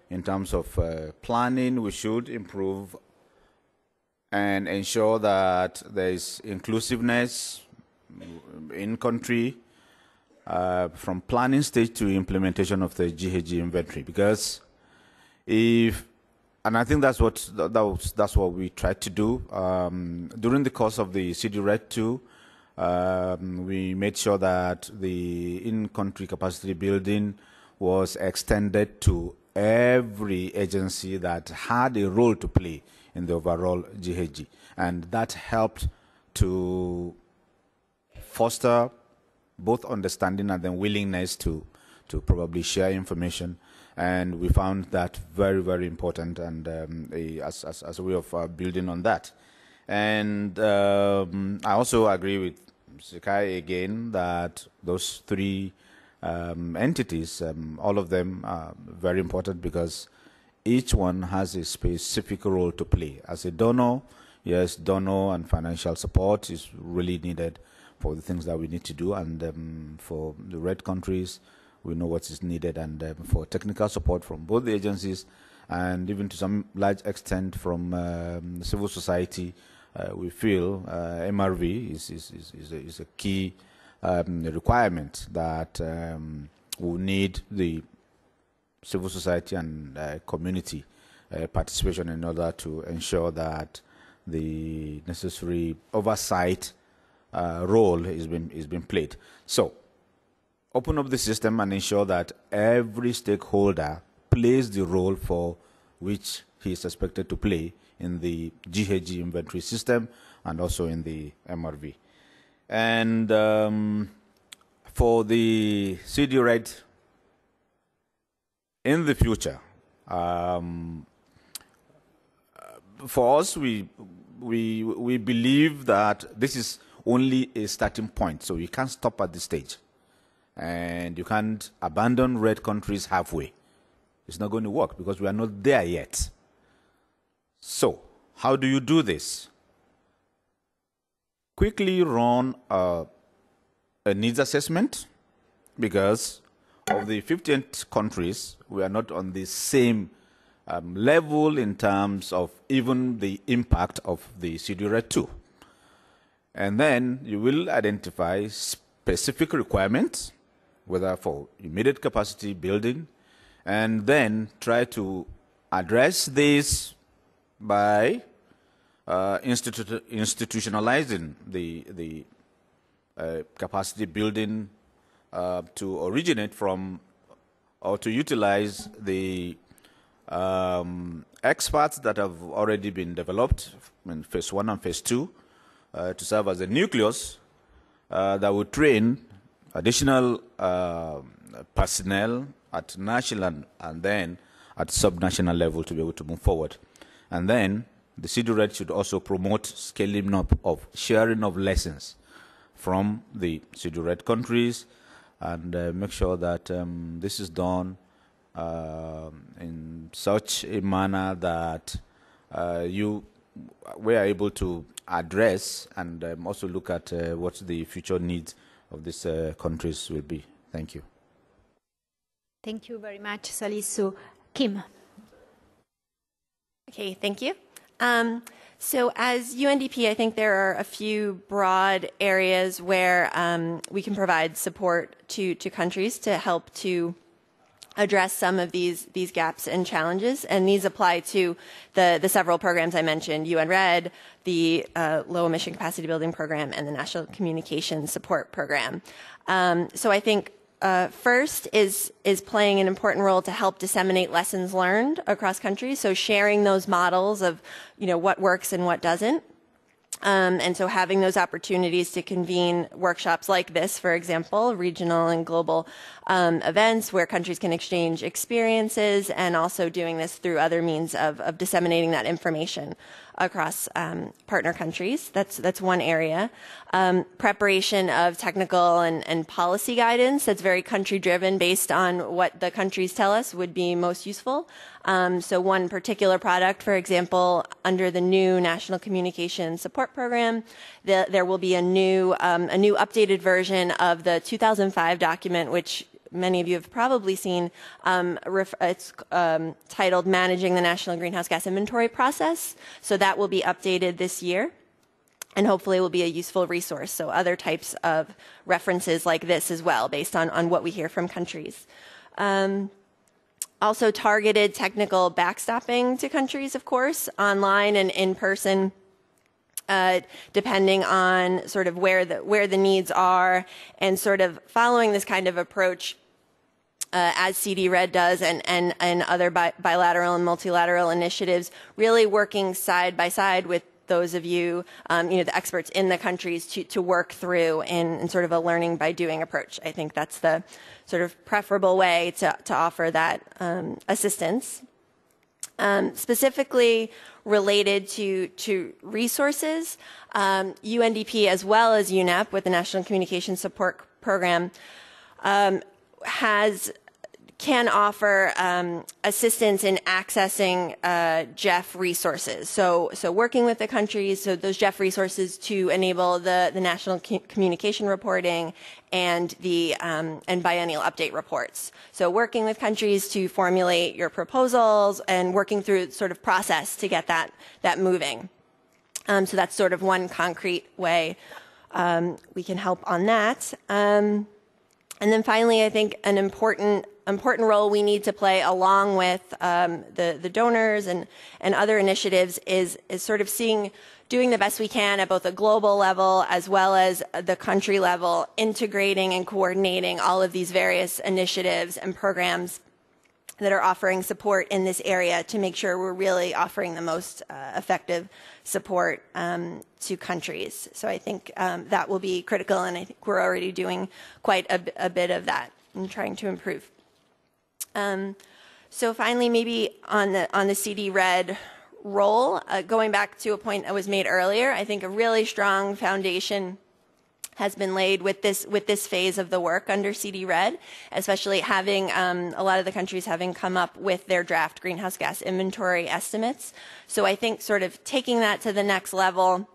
in terms of planning, we should improve and ensure that there is inclusiveness in country, from planning stage to implementation of the GHG inventory. Because and I think that's what we tried to do during the course of the CD-RED 2. We made sure that the in-country capacity building was extended to every agency that had a role to play in the overall GHG, and that helped to foster both understanding and then willingness to probably share information. And we found that very, very important, and as a way of building on that. And I also agree with Sekai again that those three entities, all of them are very important because each one has a specific role to play. As a donor, yes, donor and financial support is really needed for the things that we need to do, and for the REDD countries, we know what is needed, and for technical support from both the agencies and even to some large extent from civil society, we feel MRV is a key requirement that will need the civil society and community participation in order to ensure that the necessary oversight role is being played. So, open up the system and ensure that every stakeholder plays the role for which he is expected to play in the GHG inventory system and also in the MRV. And for the CD-RED in the future, for us, we believe that this is only a starting point, so you can't stop at this stage. And you can't abandon REDD countries halfway. It's not going to work because we are not there yet. So, how do you do this? Quickly run a needs assessment, because of the 58 countries, we are not on the same level in terms of even the impact of the CD-RED 2. And then you will identify specific requirements, whether for immediate capacity building, and then try to address this by institutionalizing the capacity building to originate from or to utilize the experts that have already been developed in phase 1 and phase 2 to serve as a nucleus that will train additional personnel at national and then at subnational level to be able to move forward. And then the CD-RED should also promote scaling up of sharing of lessons from the CD-RED countries, and make sure that this is done in such a manner that we are able to address and also look at what the future needs of these countries will be. Thank you. Thank you very much, Salisu. Kim. Okay, thank you. So as UNDP, I think there are a few broad areas where we can provide support to countries to help to address some of these gaps and challenges, and these apply to the several programs I mentioned: UN REDD, the Low Emission Capacity Building Program, and the National Communication Support Program. So I think first is playing an important role to help disseminate lessons learned across countries. So sharing those models of what works and what doesn't. And so having those opportunities to convene workshops like this, for example, regional and global events where countries can exchange experiences, and also doing this through other means of disseminating that information across partner countries. That's one area. Preparation of technical and policy guidance that's very country-driven based on what the countries tell us would be most useful. So one particular product, for example, under the new National Communication Support Program, there will be a new updated version of the 2005 document, which many of you have probably seen. It's titled Managing the National Greenhouse Gas Inventory Process. So that will be updated this year. and hopefully will be a useful resource. So other types of references like this as well, based on what we hear from countries. Also targeted technical backstopping to countries, of course, online and in person, depending on sort of where the needs are, and sort of following this kind of approach as CD REDD does and other bilateral and multilateral initiatives, really working side by side with those of you, the experts in the countries to work through in sort of a learning by doing approach. I think that's the sort of preferable way to offer that assistance. Specifically related to resources, UNDP as well as UNEP with the National Communication Support Program can offer assistance in accessing GEF resources. So working with the countries, so those GEF resources to enable the national communication reporting and the and biennial update reports. So working with countries to formulate your proposals and working through sort of process to get that moving. So that's sort of one concrete way we can help on that. And then finally, I think an important role we need to play along with the donors and other initiatives is sort of doing the best we can at both a global level as well as the country level, integrating and coordinating all of these various initiatives and programs that are offering support in this area to make sure we're really offering the most effective support to countries. So I think that will be critical, and I think we're already doing quite a bit of that and trying to improve. So finally, maybe on the CD REDD role, going back to a point that was made earlier, I think a really strong foundation has been laid with this phase of the work under CD REDD, especially having a lot of the countries having come up with their draft greenhouse gas inventory estimates. So I think sort of taking that to the next level,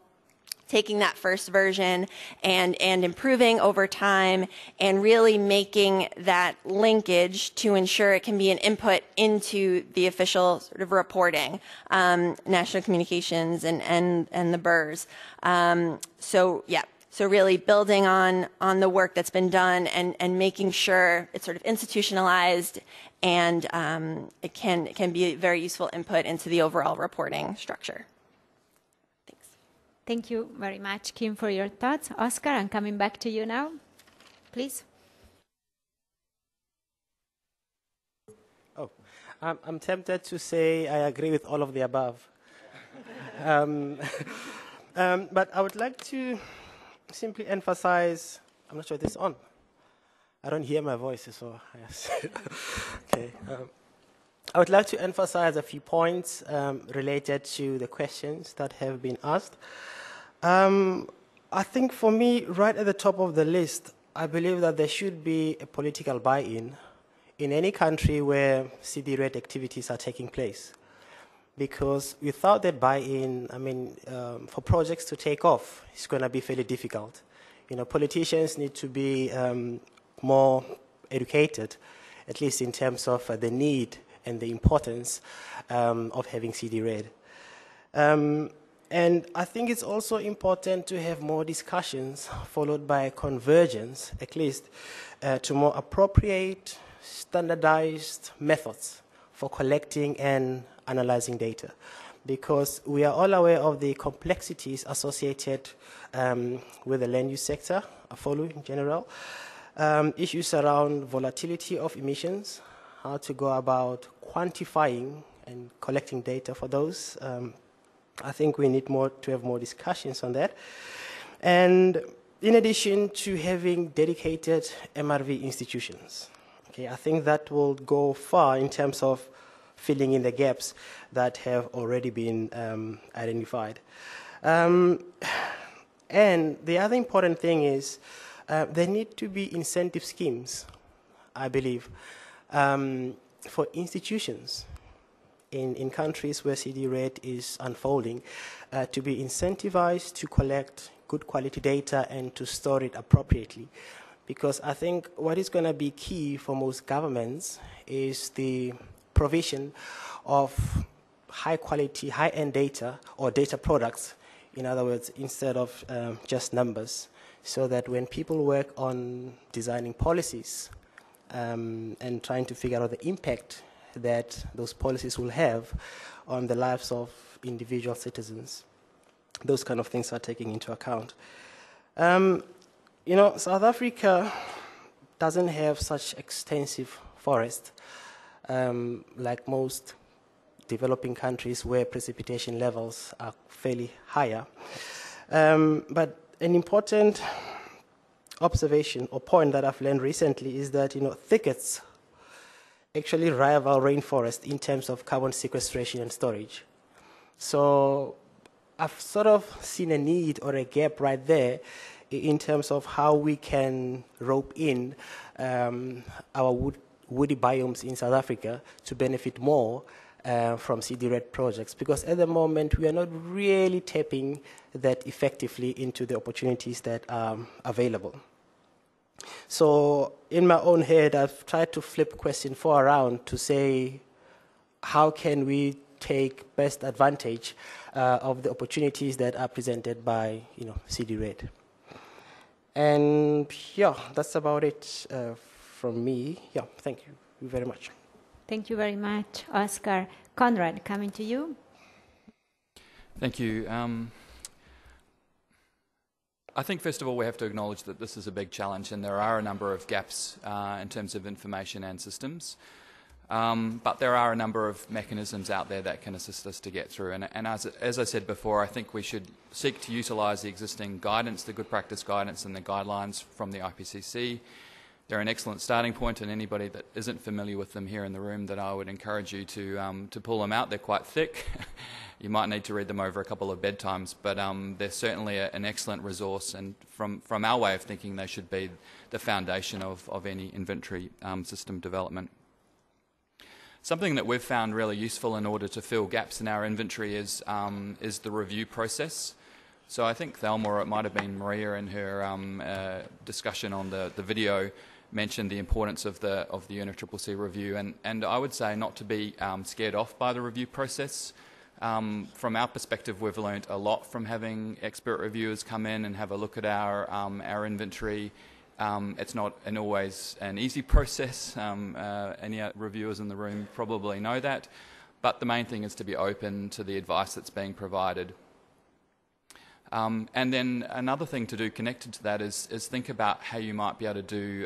taking that first version and improving over time and really making that linkage to ensure it can be an input into the official sort of reporting, national communications and the BERS. So really building on the work that's been done and making sure it's sort of institutionalized and it can be a very useful input into the overall reporting structure. Thanks. Thank you very much, Kim, for your thoughts. Oscar, I'm coming back to you now. Please. Oh, I'm tempted to say I agree with all of the above. But I would like to simply emphasize, I'm not sure this is on. I don't hear my voice, so yes. Okay. I would like to emphasize a few points related to the questions that have been asked. I think for me, right at the top of the list, I believe that there should be a political buy-in in any country where CD REDD activities are taking place. Because without that buy-in, I mean, for projects to take off, it's going to be fairly difficult. You know, politicians need to be more educated, at least in terms of the need and the importance of having CD REDD. And I think it's also important to have more discussions followed by convergence, at least, to more appropriate, standardized methods for collecting and analyzing data, because we are all aware of the complexities associated with the land use sector, FOLU in general, issues around volatility of emissions, how to go about quantifying and collecting data for those. I think we need to have more discussions on that. And in addition to having dedicated MRV institutions, okay, I think that will go far in terms of filling in the gaps that have already been identified. And the other important thing is there need to be incentive schemes, I believe, for institutions in countries where CD REDD is unfolding to be incentivized to collect good quality data and to store it appropriately. Because I think what is going to be key for most governments is the provision of high quality, high-end data or data products In other words, instead of just numbers, so that when people work on designing policies and trying to figure out the impact that those policies will have on the lives of individual citizens, those kind of things are taken into account. You know, South Africa doesn't have such extensive forest like most developing countries where precipitation levels are fairly higher. But an important observation or point that I've learned recently is that, you know, thickets actually rival rainforest in terms of carbon sequestration and storage. So I've sort of seen a need or a gap right there in terms of how we can rope in our woody biomes in South Africa to benefit more from CD REDD projects, because at the moment we are not really tapping that effectively into the opportunities that are available. So in my own head, I've tried to flip question 4 around to say, how can we take best advantage of the opportunities that are presented by, you know, CD REDD? And yeah, that's about it from me. Yeah, thank you very much. Thank you very much, Oscar. Conrad, coming to you. Thank you. I think, first of all, we have to acknowledge that this is a big challenge and there are a number of gaps in terms of information and systems. But there are a number of mechanisms out there that can assist us to get through. And as I said before, I think we should seek to utilise the existing guidance, the good practice guidance and the guidelines from the IPCC. They're an excellent starting point, and anybody that isn't familiar with them here in the room, that I would encourage you to pull them out. They're quite thick. You might need to read them over a couple of bedtimes, but they're certainly an excellent resource, and from our way of thinking, they should be the foundation of any inventory system development. Something that we've found really useful in order to fill gaps in our inventory is the review process. So I think Thelma, or it might have been Maria in her discussion on the video, mentioned the importance of the UNEP-WCMC review, and I would say not to be scared off by the review process. From our perspective, we've learned a lot from having expert reviewers come in and have a look at our inventory. It's not always an easy process. Any reviewers in the room probably know that, but the main thing is to be open to the advice that's being provided. And then another thing to do connected to that is think about how you might be able to do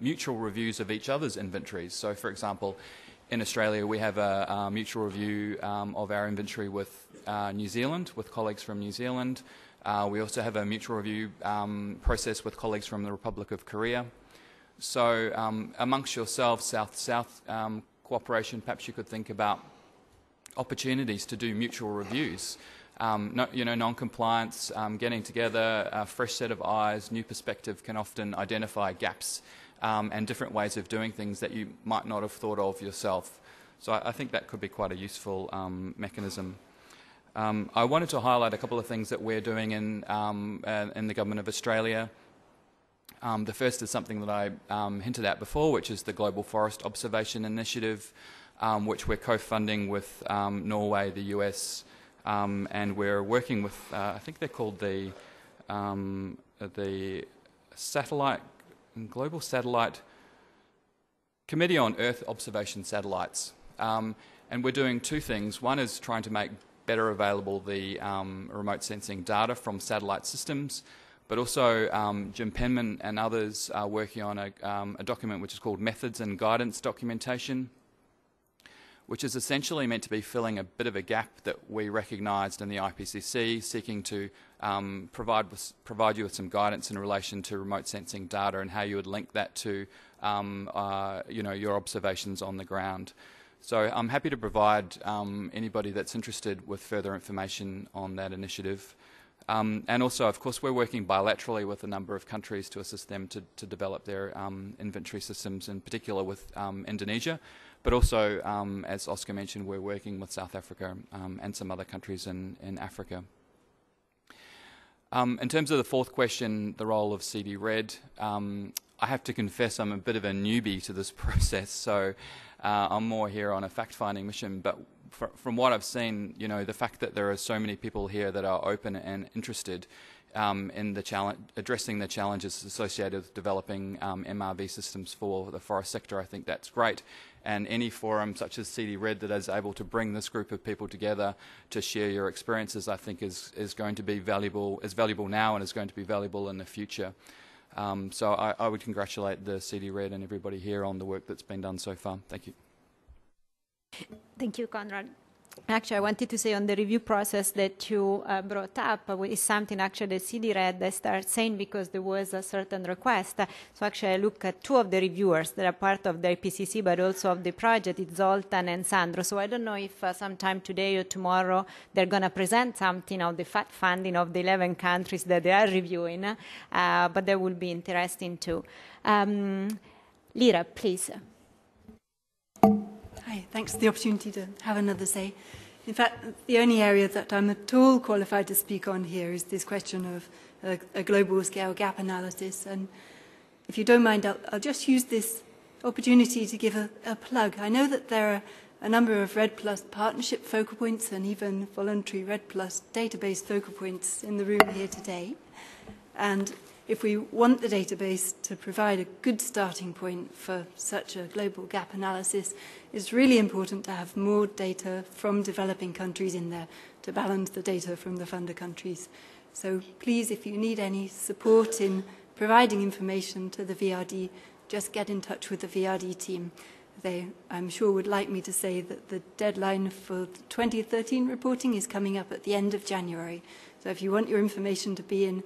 mutual reviews of each other's inventories. So, for example, in Australia we have a mutual review of our inventory with New Zealand, with colleagues from New Zealand. We also have a mutual review process with colleagues from the Republic of Korea. So amongst yourselves, South-South cooperation, perhaps you could think about opportunities to do mutual reviews. Non-compliance, getting together, a fresh set of eyes, new perspective can often identify gaps and different ways of doing things that you might not have thought of yourself. So I think that could be quite a useful mechanism. I wanted to highlight a couple of things that we're doing in the Government of Australia. The first is something that I hinted at before, which is the Global Forest Observation Initiative, which we're co-funding with Norway, the US, and we're working with, I think they're called the Global Satellite Committee on Earth Observation Satellites. And we're doing two things. One is trying to make better available the remote sensing data from satellite systems, but also Jim Penman and others are working on a document which is called Methods and Guidance Documentation, which is essentially meant to be filling a bit of a gap that we recognised in the IPCC, seeking to provide you with some guidance in relation to remote sensing data and how you would link that to your observations on the ground. So I'm happy to provide anybody that's interested with further information on that initiative. And also, of course, we're working bilaterally with a number of countries to assist them to develop their inventory systems, in particular with Indonesia. But also, as Oscar mentioned, we're working with South Africa and some other countries in Africa. In terms of the fourth question, the role of CD REDD, I have to confess I'm a bit of a newbie to this process, so I'm more here on a fact-finding mission. But from what I've seen, you know, the fact that there are so many people here that are open and interested in the addressing the challenges associated with developing MRV systems for the forest sector, I think that's great. And any forum such as CD REDD that is able to bring this group of people together to share your experiences, I think is going to be valuable, is valuable now and is going to be valuable in the future. So I would congratulate the CD REDD and everybody here on the work that's been done so far. Thank you. Thank you, Conrad. Actually, I wanted to say on the review process that you brought up is something actually the CD REDD started saying because there was a certain request. So actually I look at two of the reviewers that are part of the IPCC but also of the project. It's Zoltan and Sandro. So I don't know if sometime today or tomorrow they're going to present something of the fact funding of the 11 countries that they are reviewing, but that will be interesting too. Lera, please. Hi, thanks for the opportunity to have another say. In fact, the only area that I'm at all qualified to speak on here is this question of a global scale gap analysis. And if you don't mind, I'll just use this opportunity to give a plug. I know that there are a number of REDD Plus partnership focal points and even voluntary REDD Plus database focal points in the room here today. And if we want the database to provide a good starting point for such a global gap analysis, it's really important to have more data from developing countries in there to balance the data from the funder countries. So please, if you need any support in providing information to the VRD, just get in touch with the VRD team. They, I'm sure, would like me to say that the deadline for the 2013 reporting is coming up at the end of January. So if you want your information to be in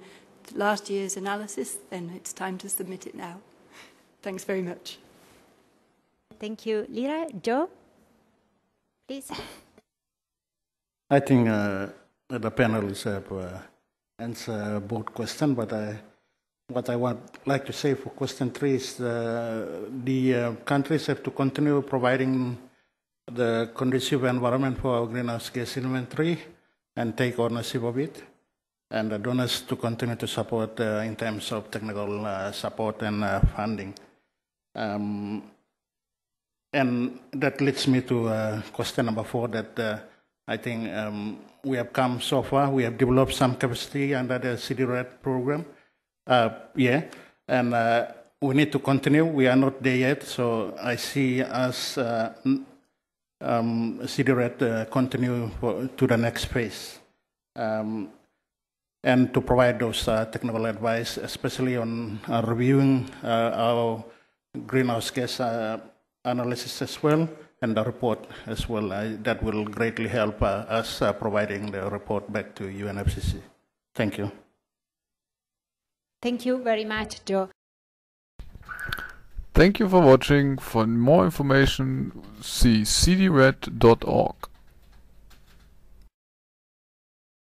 last year's analysis, then it's time to submit it now. Thanks very much. Thank you, Lera. Joe, please. I think the panelists have answered both questions, but what I would like to say for question 3 is the countries have to continue providing the conducive environment for our greenhouse gas inventory and take ownership of it, and the donors to continue to support in terms of technical support and funding. And that leads me to question number 4, that I think we have come so far. We have developed some capacity under the CD REDD program. And we need to continue. We are not there yet, so I see us CD REDD continue to the next phase. And to provide those technical advice, especially on reviewing our greenhouse gas analysis as well, and the report as well. That will greatly help us providing the report back to UNFCCC. Thank you. Thank you very much, Joe. Thank you for watching. For more information, see cdred.org.